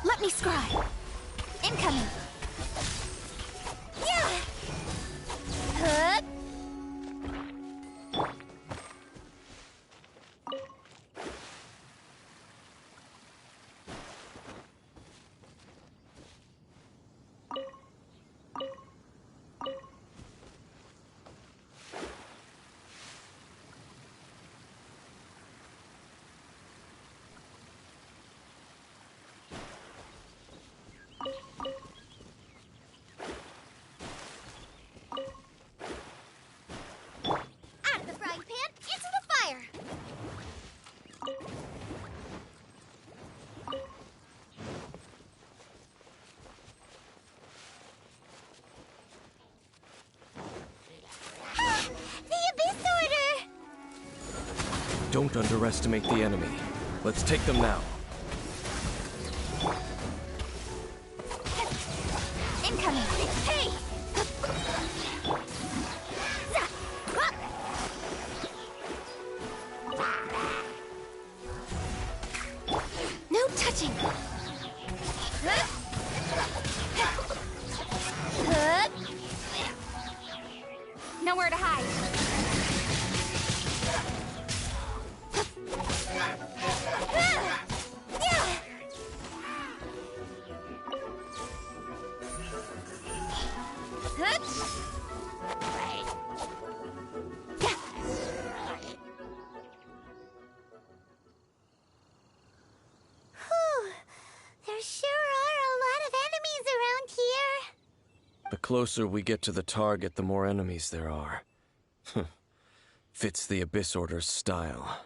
Speaker 8: Let me scry. Incoming. Yeah. Hup. Out of the frying pan, into the fire.
Speaker 4: The Abyss Order!
Speaker 2: Don't underestimate the enemy. Let's take them now.
Speaker 8: Incoming. Hey.
Speaker 1: No touching!
Speaker 6: Nowhere to hide.
Speaker 4: Whew. There sure are a lot of enemies around here.
Speaker 2: The closer we get to the target, the more enemies there are. Fits the Abyss Order's style.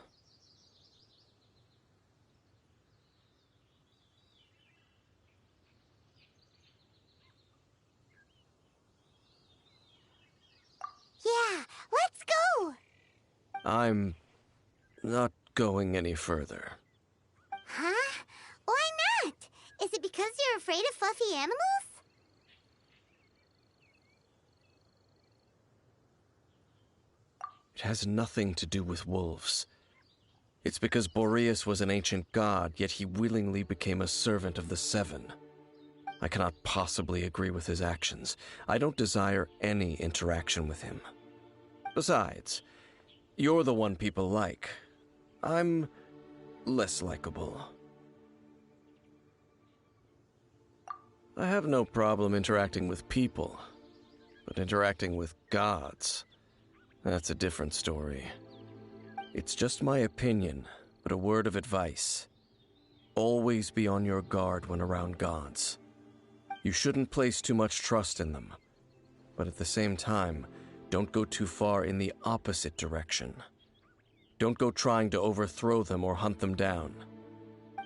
Speaker 4: let's go!
Speaker 2: I'm not going any further.
Speaker 4: Huh? Why not? Is it because you're afraid of fluffy animals?
Speaker 2: It has nothing to do with wolves. It's because Boreas was an ancient god, yet he willingly became a servant of the Seven. I cannot possibly agree with his actions. I don't desire any interaction with him. Besides, you're the one people like. I'm less likable. I have no problem interacting with people, but interacting with gods, that's a different story. It's just my opinion, but a word of advice. Always be on your guard when around gods. You shouldn't place too much trust in them, but at the same time, don't go too far in the opposite direction. Don't go trying to overthrow them or hunt them down,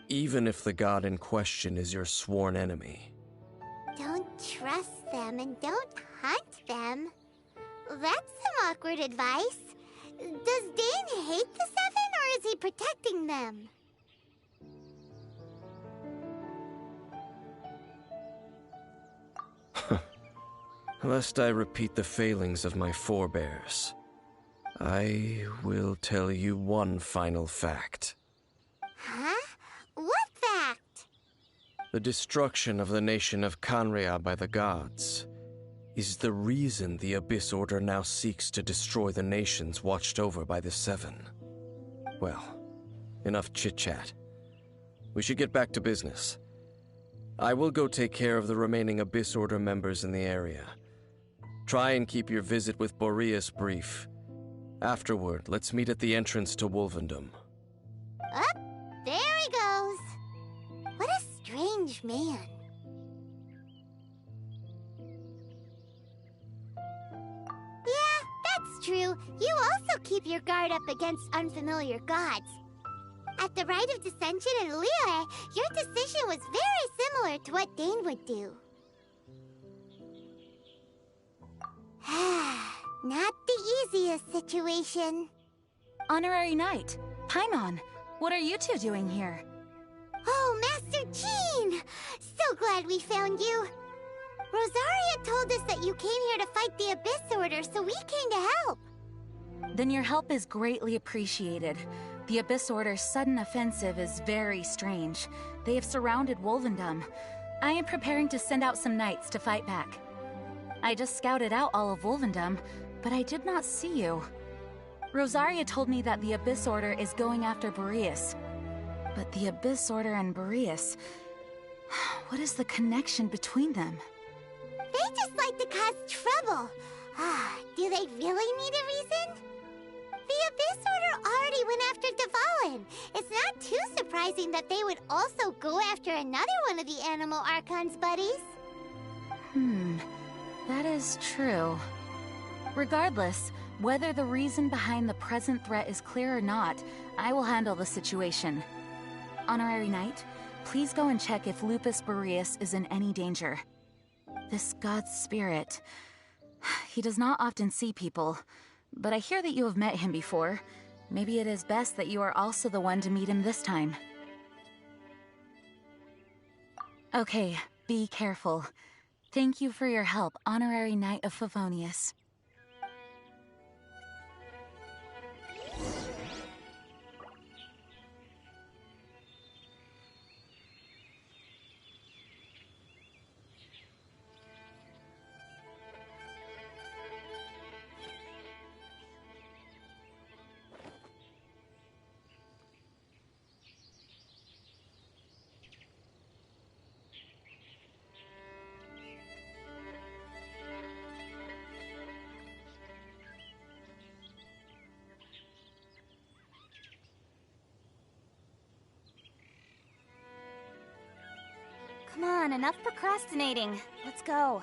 Speaker 2: even if the god in question is your sworn enemy.
Speaker 4: Don't trust them and don't hunt them. That's some awkward advice. Does Dane hate the Seven, or is he protecting them?
Speaker 2: Lest I repeat the failings of my forebears, I will tell you one final fact.
Speaker 4: Huh? What fact?
Speaker 2: The destruction of the nation of Canria by the gods is the reason the Abyss Order now seeks to destroy the nations watched over by the Seven. Well, enough chit-chat. We should get back to business. I will go take care of the remaining Abyss Order members in the area. Try and keep your visit with Boreas brief. Afterward, let's meet at the entrance to Wolvendom.
Speaker 4: Up, there he goes. What a strange man. Yeah, that's true. You also keep your guard up against unfamiliar gods. At the Rite of Dissension in Liyue, your decision was very similar to what Dane would do. Not the easiest situation.
Speaker 10: Honorary Knight, Paimon, what are you two doing here?
Speaker 4: Oh, Master Jean! So glad we found you. Rosaria told us that you came here to fight the Abyss Order, so we came to help.
Speaker 10: Then your help is greatly appreciated. The Abyss Order's sudden offensive is very strange. They have surrounded Wolvendom. I am preparing to send out some knights to fight back. I just scouted out all of Wolvendom, but I did not see you. Rosaria told me that the Abyss Order is going after Boreas. But the Abyss Order and Boreas... what is the connection between them?
Speaker 4: They just like to cause trouble. Do they really need a reason? The Abyss Order already went after Devalin. It's not too surprising that they would also go after another one of the Animal Archon's buddies.
Speaker 10: That is true. Regardless, whether the reason behind the present threat is clear or not, I will handle the situation. Honorary Knight, please go and check if Lupus Boreas is in any danger. This god's spirit... he does not often see people, but I hear that you have met him before. Maybe it is best that you are also the one to meet him this time. Okay, be careful. Thank you for your help, Honorary Knight of Favonius.
Speaker 6: Come on, enough procrastinating. Let's go.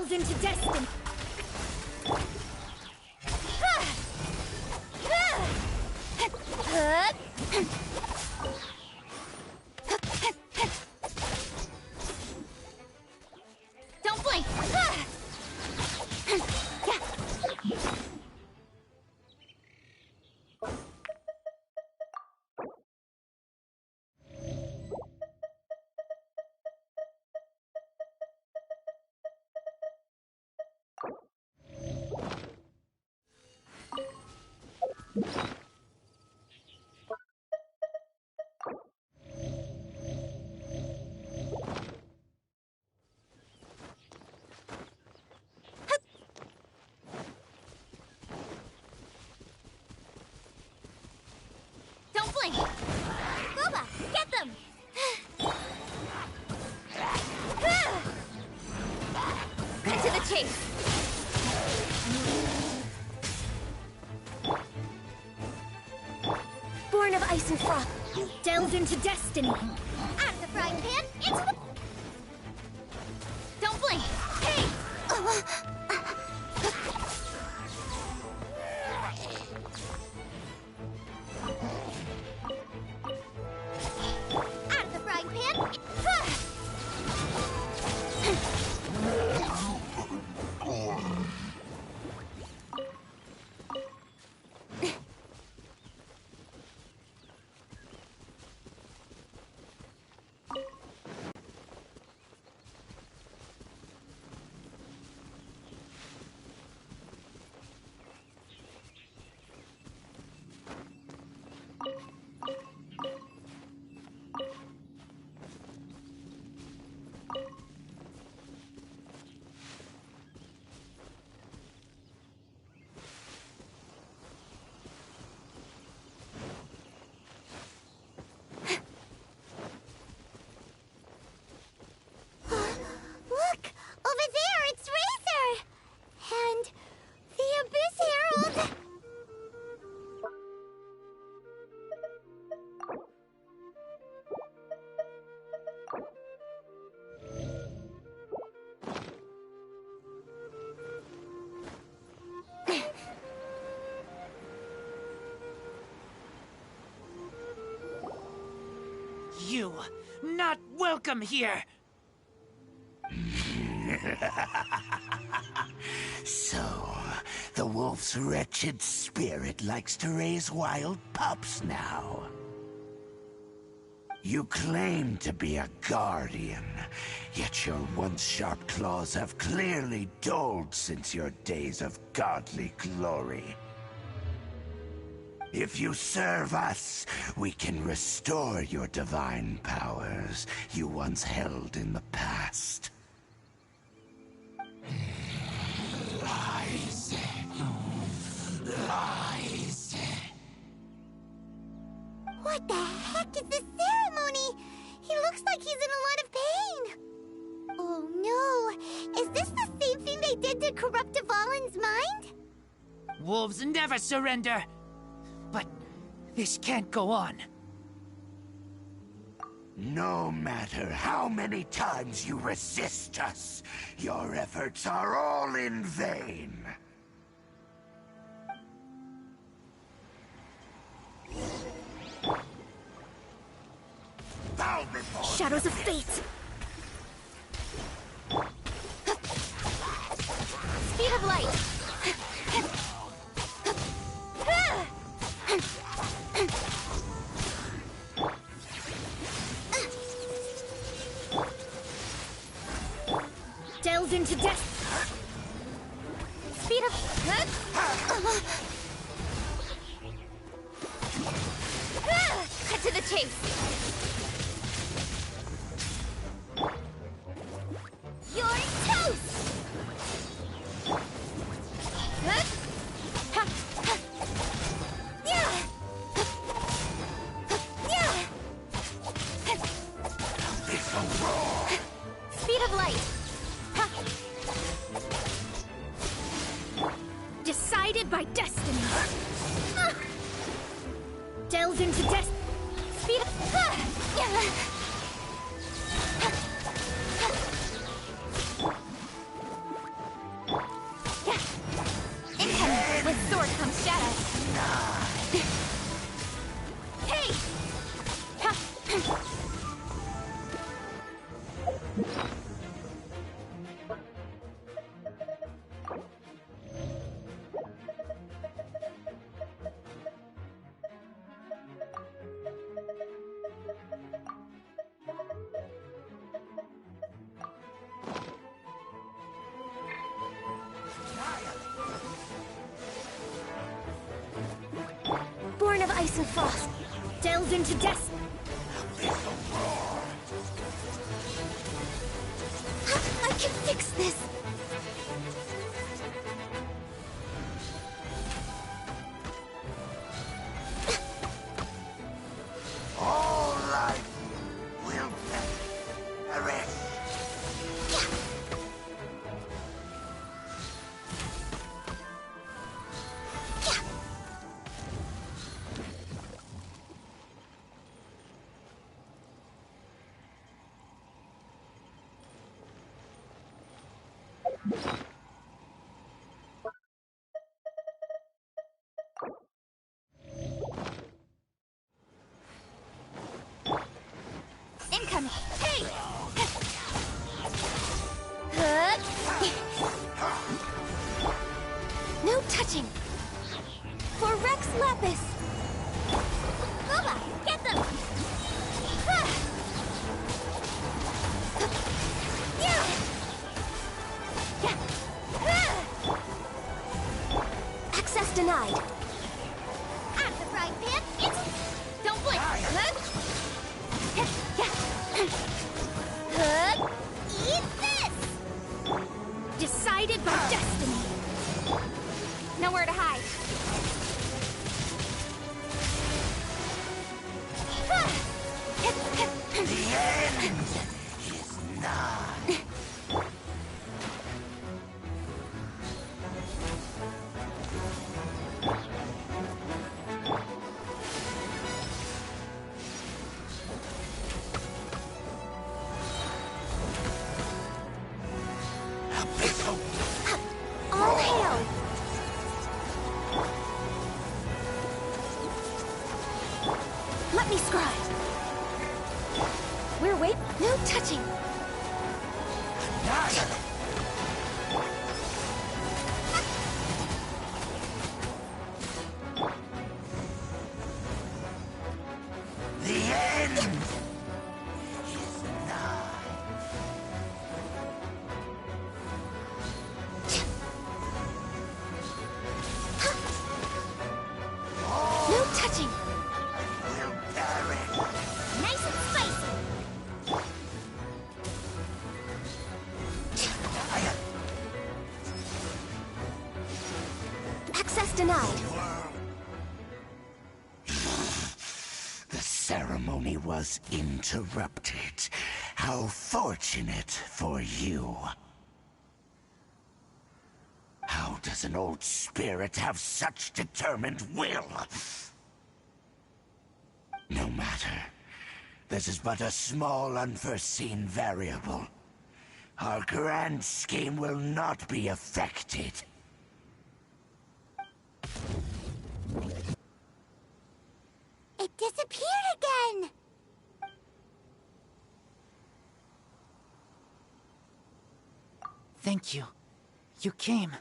Speaker 3: Delves into destiny.
Speaker 6: Don't blink! Don't blink! Booba, get them! Cut to the chase!
Speaker 1: Born of ice and froth.
Speaker 3: Delves into destiny.
Speaker 4: Out of the frying pan, into the...
Speaker 6: Don't blink! Hey!
Speaker 4: Out of the frying pan. Look! Over there, it's Razor! And the Abyss Herald!
Speaker 7: You, not welcome here!
Speaker 5: So, the wolf's wretched spirit likes to raise wild pups now. You claim to be a guardian, yet your once sharp claws have clearly dulled since your days of godly glory. If you serve us, we can restore your divine powers you once held in the past. Lies. Lies.
Speaker 4: What the heck is this ceremony? He looks like he's in a lot of pain. Oh no, is this the same thing they did to corrupt Dvalin's mind?
Speaker 7: Wolves never surrender! But this can't go on.
Speaker 5: No matter how many times you resist us, your efforts are all in vain. Bow before
Speaker 3: Shadows of fate.
Speaker 6: Speed of light!
Speaker 3: Delves into death.
Speaker 6: Speed of... Cut to the chase! You're toast! Speed of light!
Speaker 3: Decided by destiny. Delves into death.
Speaker 6: Speed of... shadow. Hey! Ha!
Speaker 1: Born of ice and frost, delved into death. I can fix this.
Speaker 5: All life will perish.
Speaker 6: Incoming! Hey!
Speaker 1: No touching. For Rex Lapis.
Speaker 6: Bubba! Get them!
Speaker 1: Access denied.
Speaker 6: Out of the frying pan! Don't blink! Eat this!
Speaker 1: Decided by destiny.
Speaker 6: Nowhere to hide.
Speaker 5: The end is nigh.
Speaker 1: All hail. Let me scribe. We're wait. No touching.
Speaker 5: The end is nigh.
Speaker 1: No touching.
Speaker 5: Will perish.
Speaker 6: Nice and spicy!
Speaker 1: Access denied.
Speaker 5: The ceremony was interrupted. How fortunate for you. How does an old spirit have such determined will? No matter. This is but a small unforeseen variable. Our grand scheme will not be affected.
Speaker 4: It disappeared again!
Speaker 7: Thank you. You came.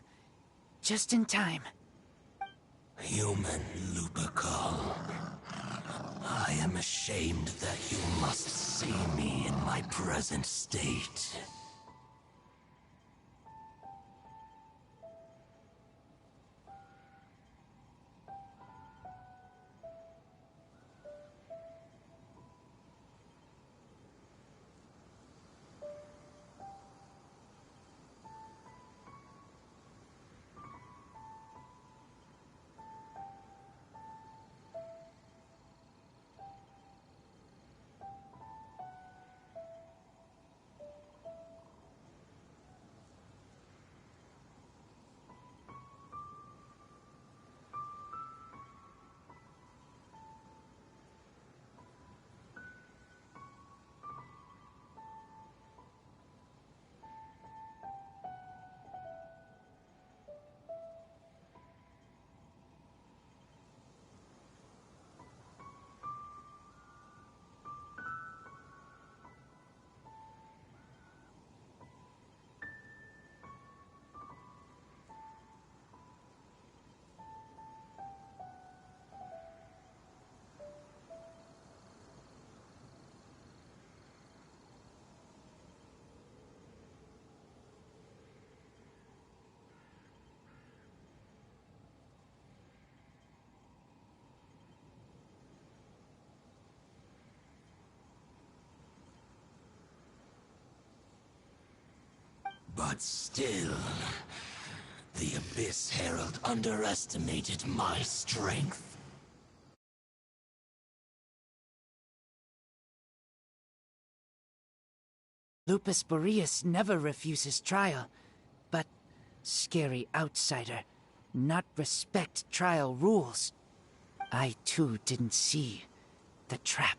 Speaker 7: Just in time.
Speaker 5: Human Lupercal. I am ashamed that you must see me in my present state. But still, the Abyss Herald underestimated my strength.
Speaker 7: Lupus Boreas never refuses trial, but scary outsider, not respect trial rules. I too didn't see the trap.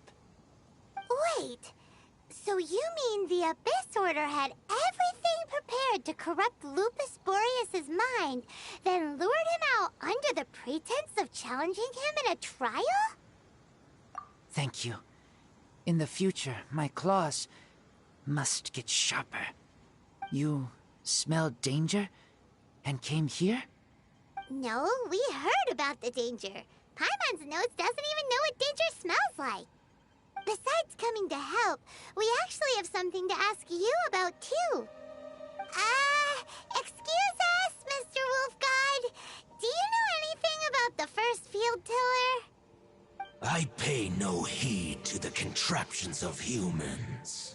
Speaker 4: Wait, so you mean the Abyss Order had everything prepared to corrupt Lupus Boreas' mind, then lured him out under the pretense of challenging him in a trial?
Speaker 7: Thank you. In the future, my claws must get sharper. You smelled danger and came here?
Speaker 4: No, we heard about the danger. Paimon's nose doesn't even know what danger smells like. Besides coming to help, we actually have something to ask you about, too. Excuse us, Mr. Wolf God. Do you know anything about the first field tiller?
Speaker 5: I pay no heed to the contraptions of humans.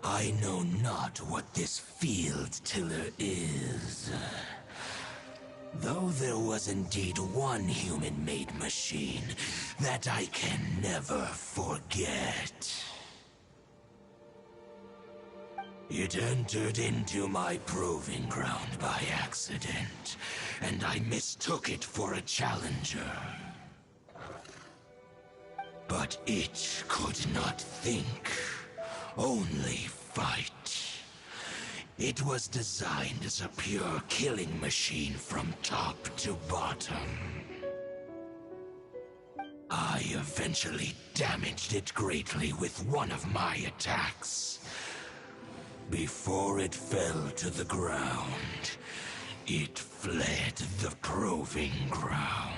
Speaker 5: I know not what this field tiller is. Though there was indeed one human-made machine that I can never forget. It entered into my proving ground by accident, and I mistook it for a challenger. But it could not think, only fight. It was designed as a pure killing machine from top to bottom. I eventually damaged it greatly with one of my attacks. Before it fell to the ground, it fled the proving ground.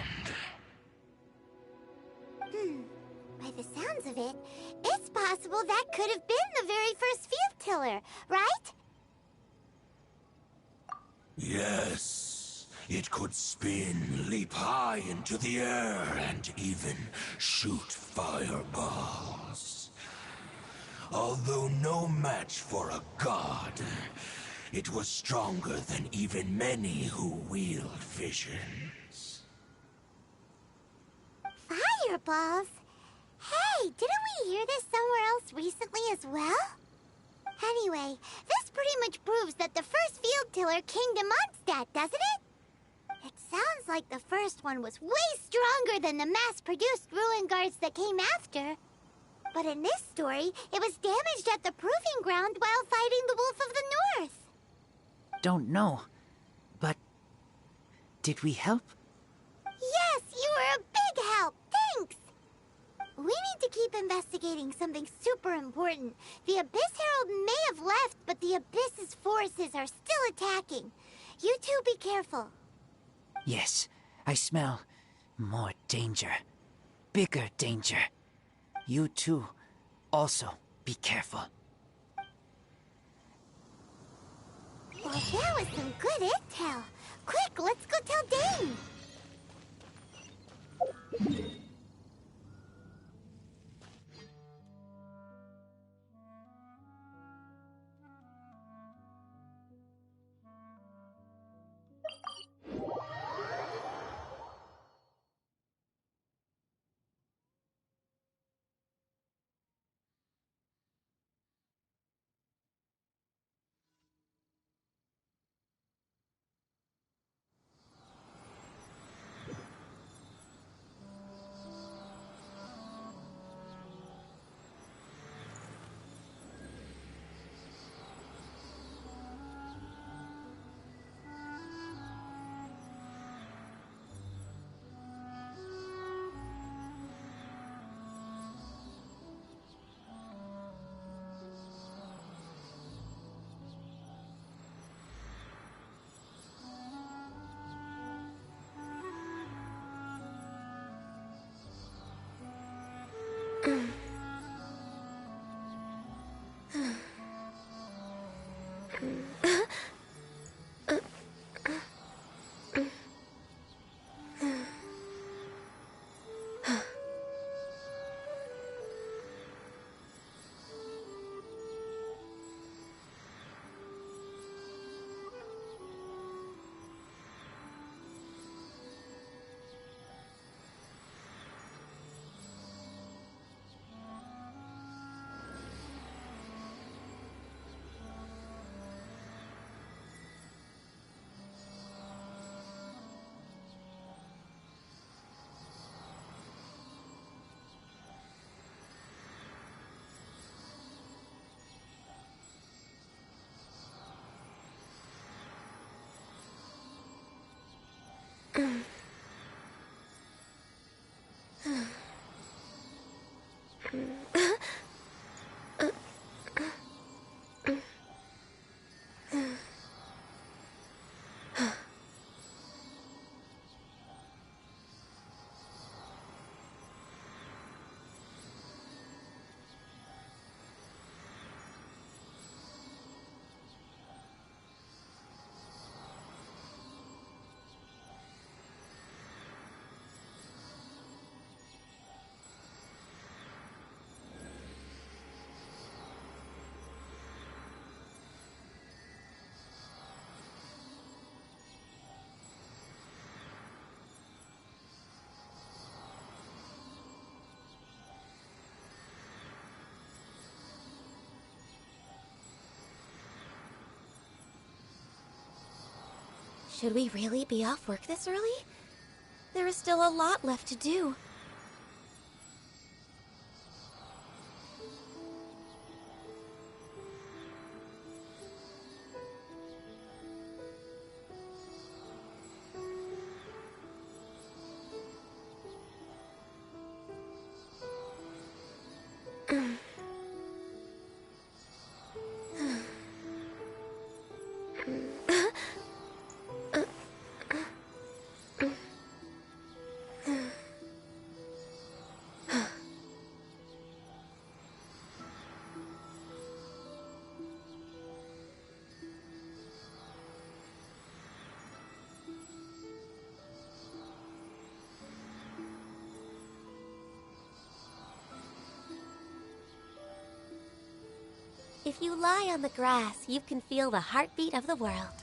Speaker 4: By the sounds of it, it's possible that could have been the very first field tiller, right?
Speaker 5: Yes, it could spin, leap high into the air, and even shoot fireballs. Although no match for a god, it was stronger than even many who wield visions.
Speaker 4: Fireballs? Hey, didn't we hear this somewhere else recently as well? Anyway, this pretty much proves that the first field tiller came to Mondstadt, doesn't it? It sounds like the first one was way stronger than the mass-produced ruin guards that came after. But in this story, it was damaged at the proving ground while fighting the Wolf of the North.
Speaker 7: Don't know, but did we help?
Speaker 4: Yes, you were a big help. Thanks. We need to keep investigating something super important. The Abyss Herald may have left, but the Abyss's forces are still attacking. You two be careful.
Speaker 7: Yes, I smell more danger. Bigger danger. You too, also be careful.
Speaker 4: Well, that was some good intel. Quick, let's go tell Dane.
Speaker 1: Should we really be off work this early? There is still a lot left to do. If you lie on the grass, you can feel the heartbeat of the world.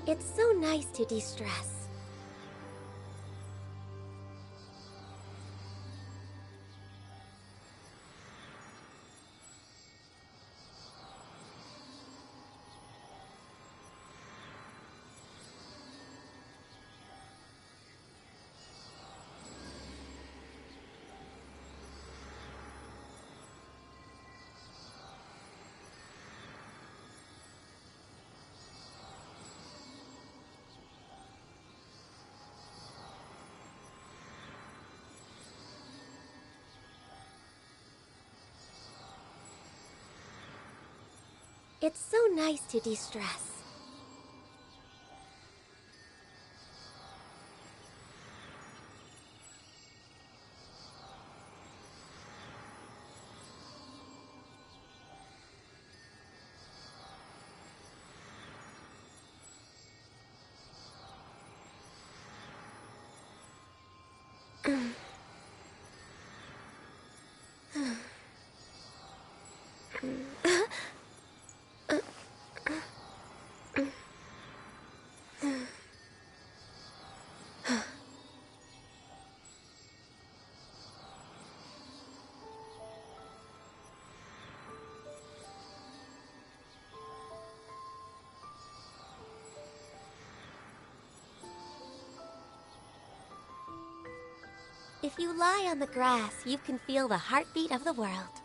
Speaker 1: It's so nice to de-stress. It's so nice to de-stress. If you lie on the grass, you can feel the heartbeat of the world.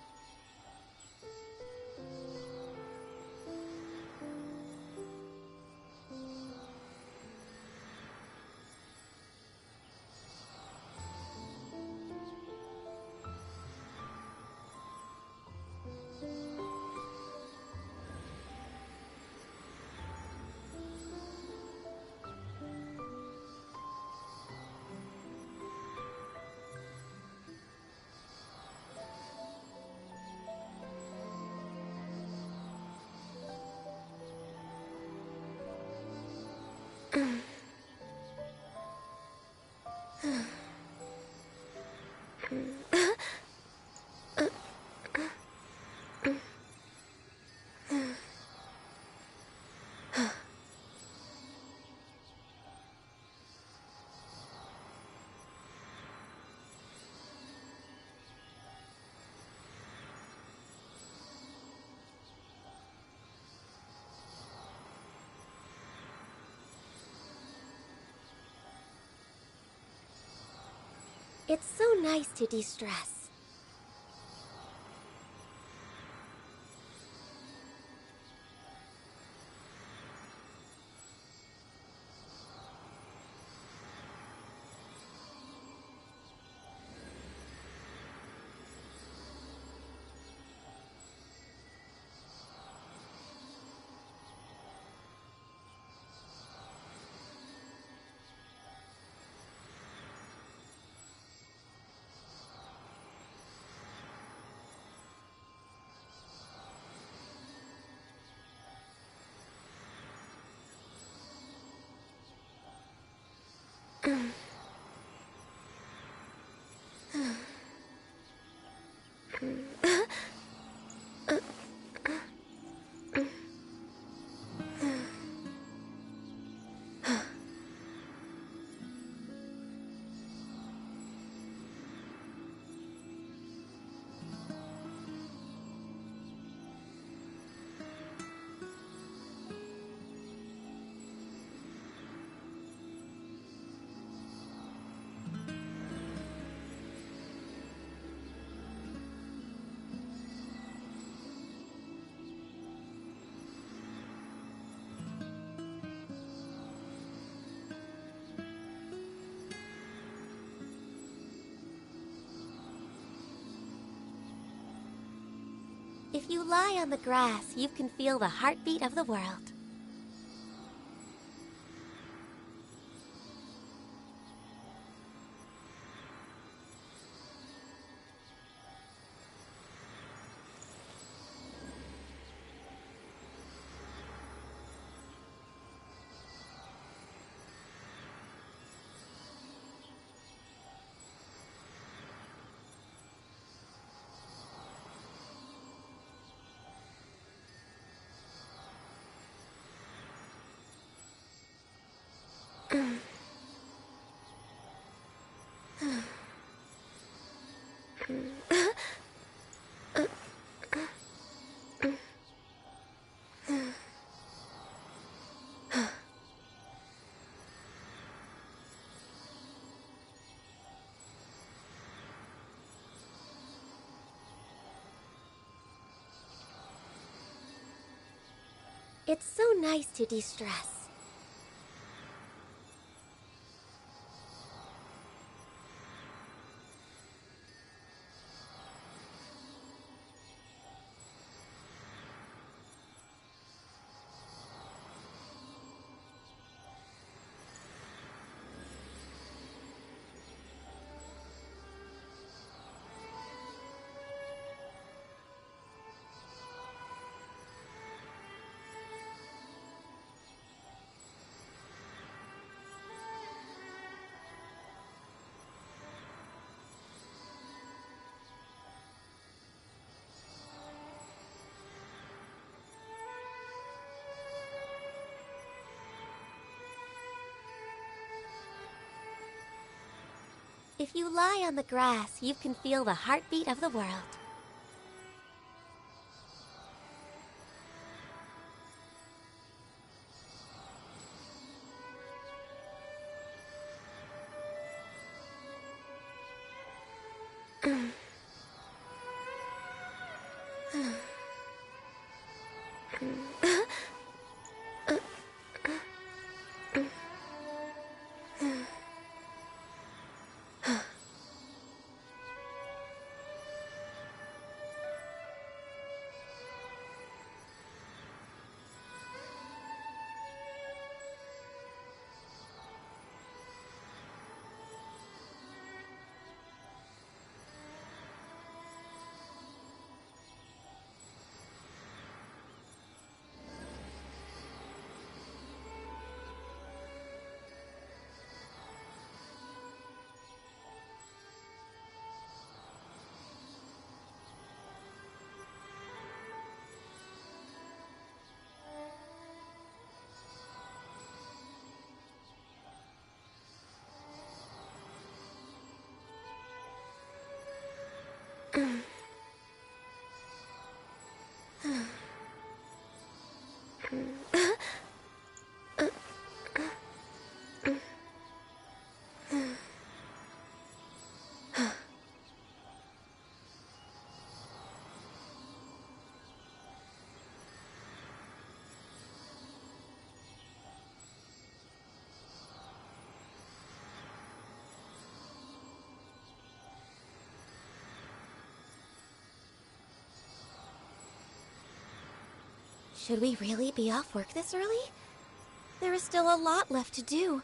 Speaker 1: It's so nice to de-stress. If you lie on the grass, you can feel the heartbeat of the world. It's so nice to de-stress. If you lie on the grass, you can feel the heartbeat of the world. Should we really be off work this early? There is still a lot left to do.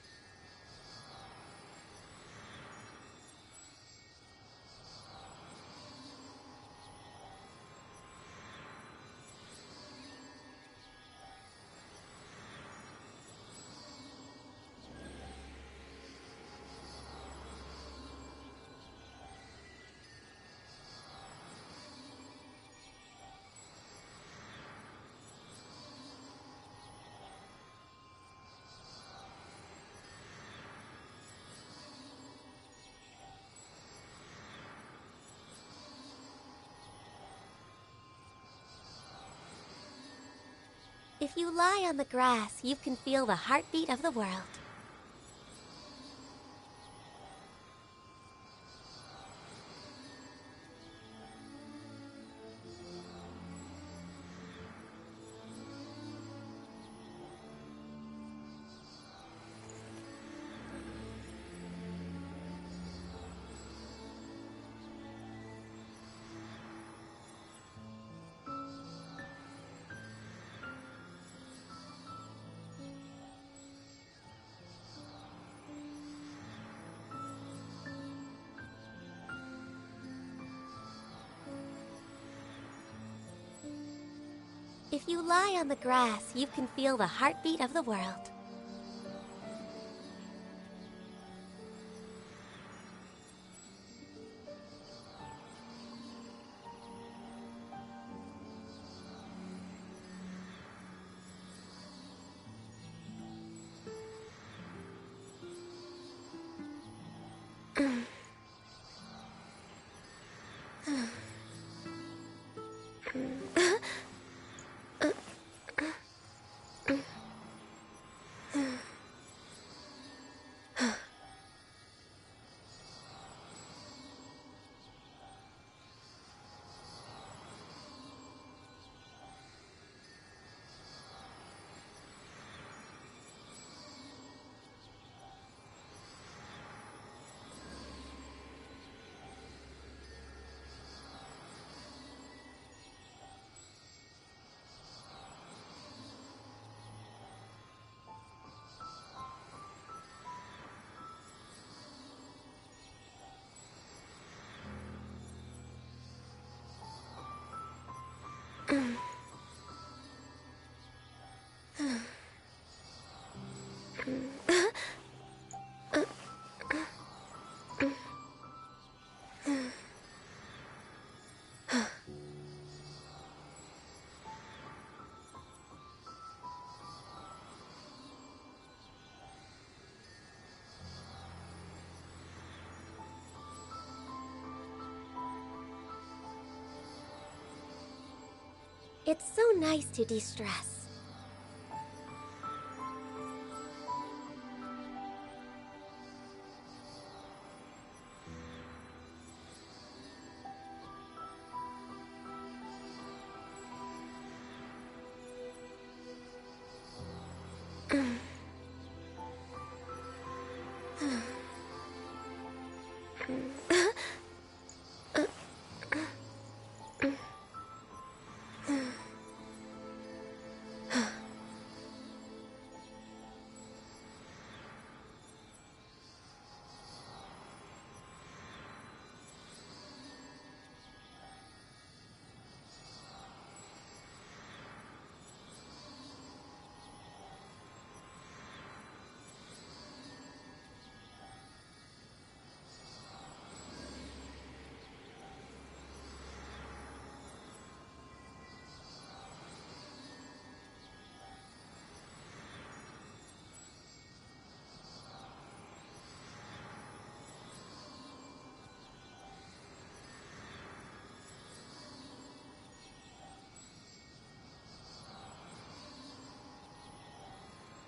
Speaker 1: If you lie on the grass, you can feel the heartbeat of the world. If you lie on the grass, you can feel the heartbeat of the world. It's so nice to de-stress.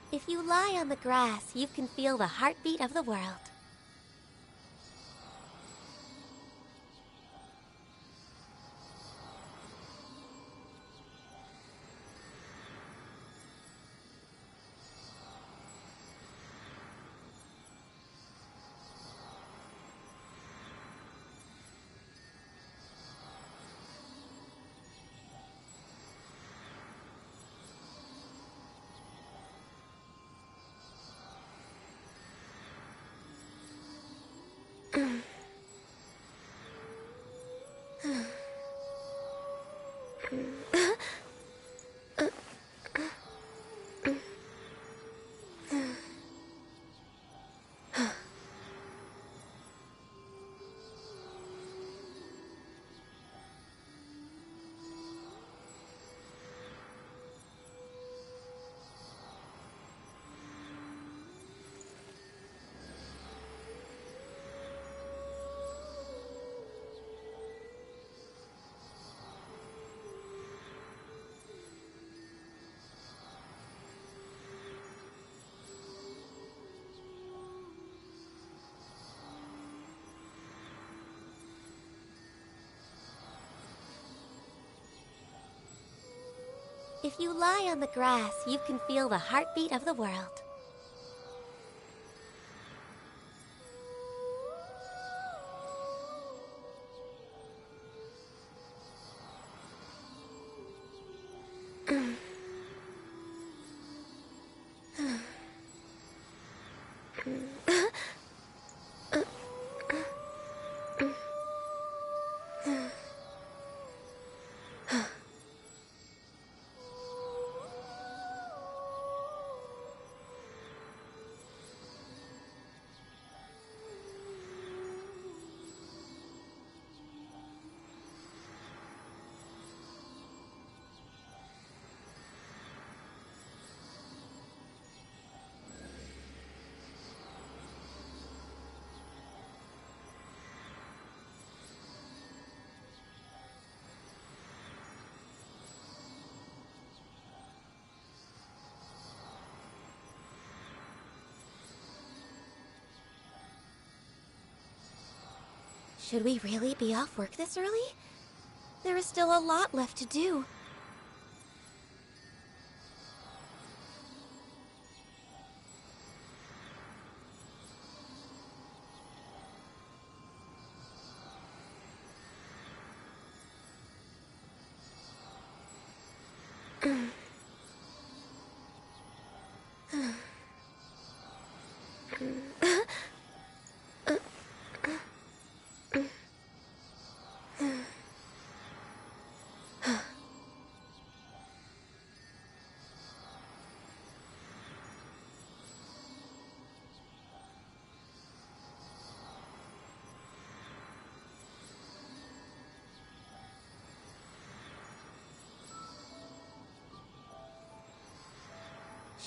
Speaker 1: If you lie on the grass, you can feel the heartbeat of the world.
Speaker 4: If you lie on the grass, you can feel the heartbeat of the world. Should we really be off work this early? There is still a lot left to do.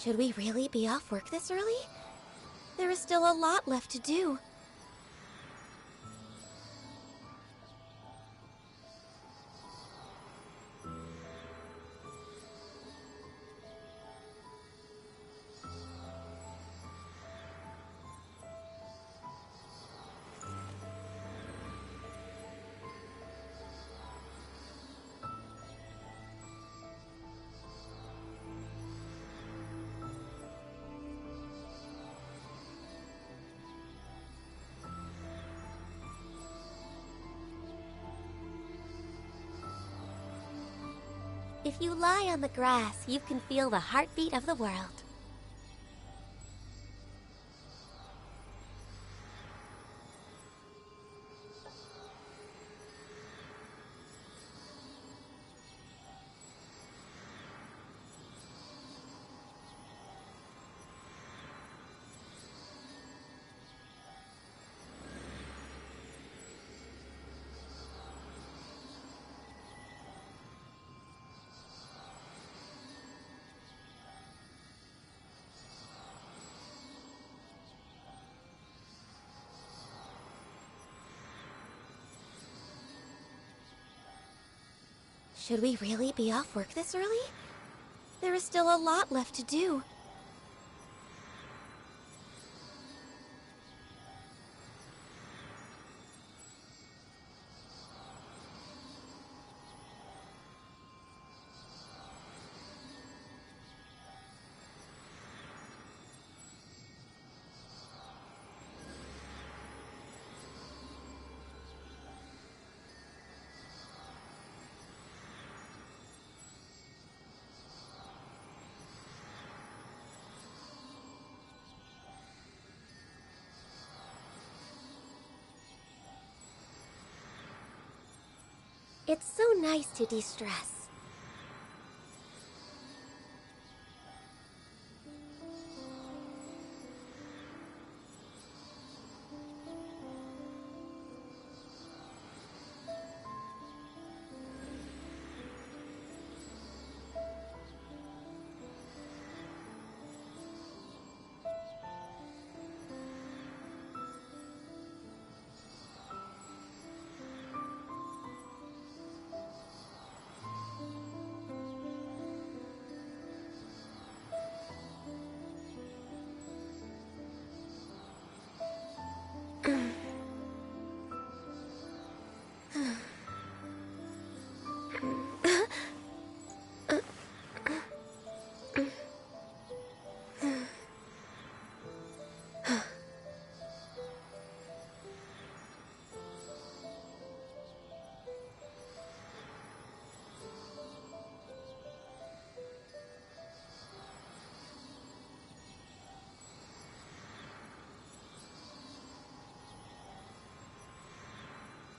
Speaker 4: Should we really be off work this early? There is still a lot left to do. If you lie on the grass, you can feel the heartbeat of the world. Should we really be off work this early? There is still a lot left to do. It's so nice to de-stress.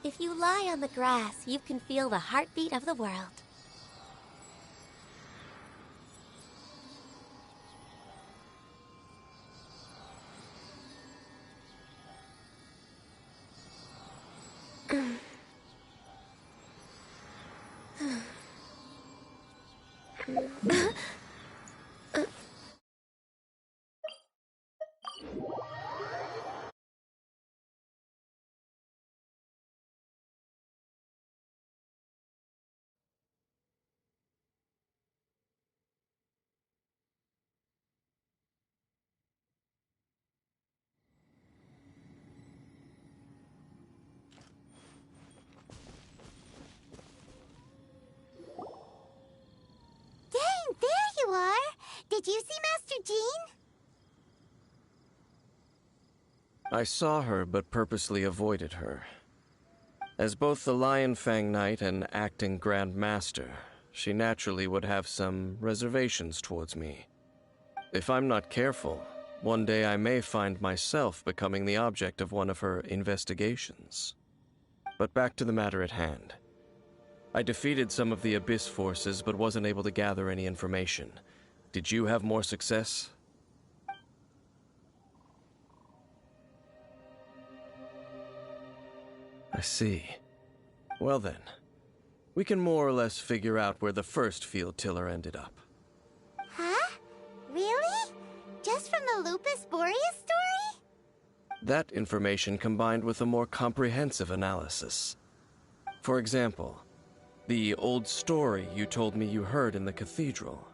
Speaker 4: If you lie on the grass, you can feel the heartbeat of the world. Dang, there you are! Did you see Master Jean?
Speaker 2: I saw her, but purposely avoided her. As both the Lion Fang Knight and acting Grand Master, she naturally would have some reservations towards me. If I'm not careful, one day I may find myself becoming the object of one of her investigations. But back to the matter at hand. I defeated some of the Abyss forces, but wasn't able to gather any information. Did you have more success? I see. Well then, we can more or less figure out where the first field tiller ended up.
Speaker 4: Huh? Really? Just from the Lupus Boreas story?
Speaker 2: That information combined with a more comprehensive analysis. For example, the old story you told me you heard in the cathedral.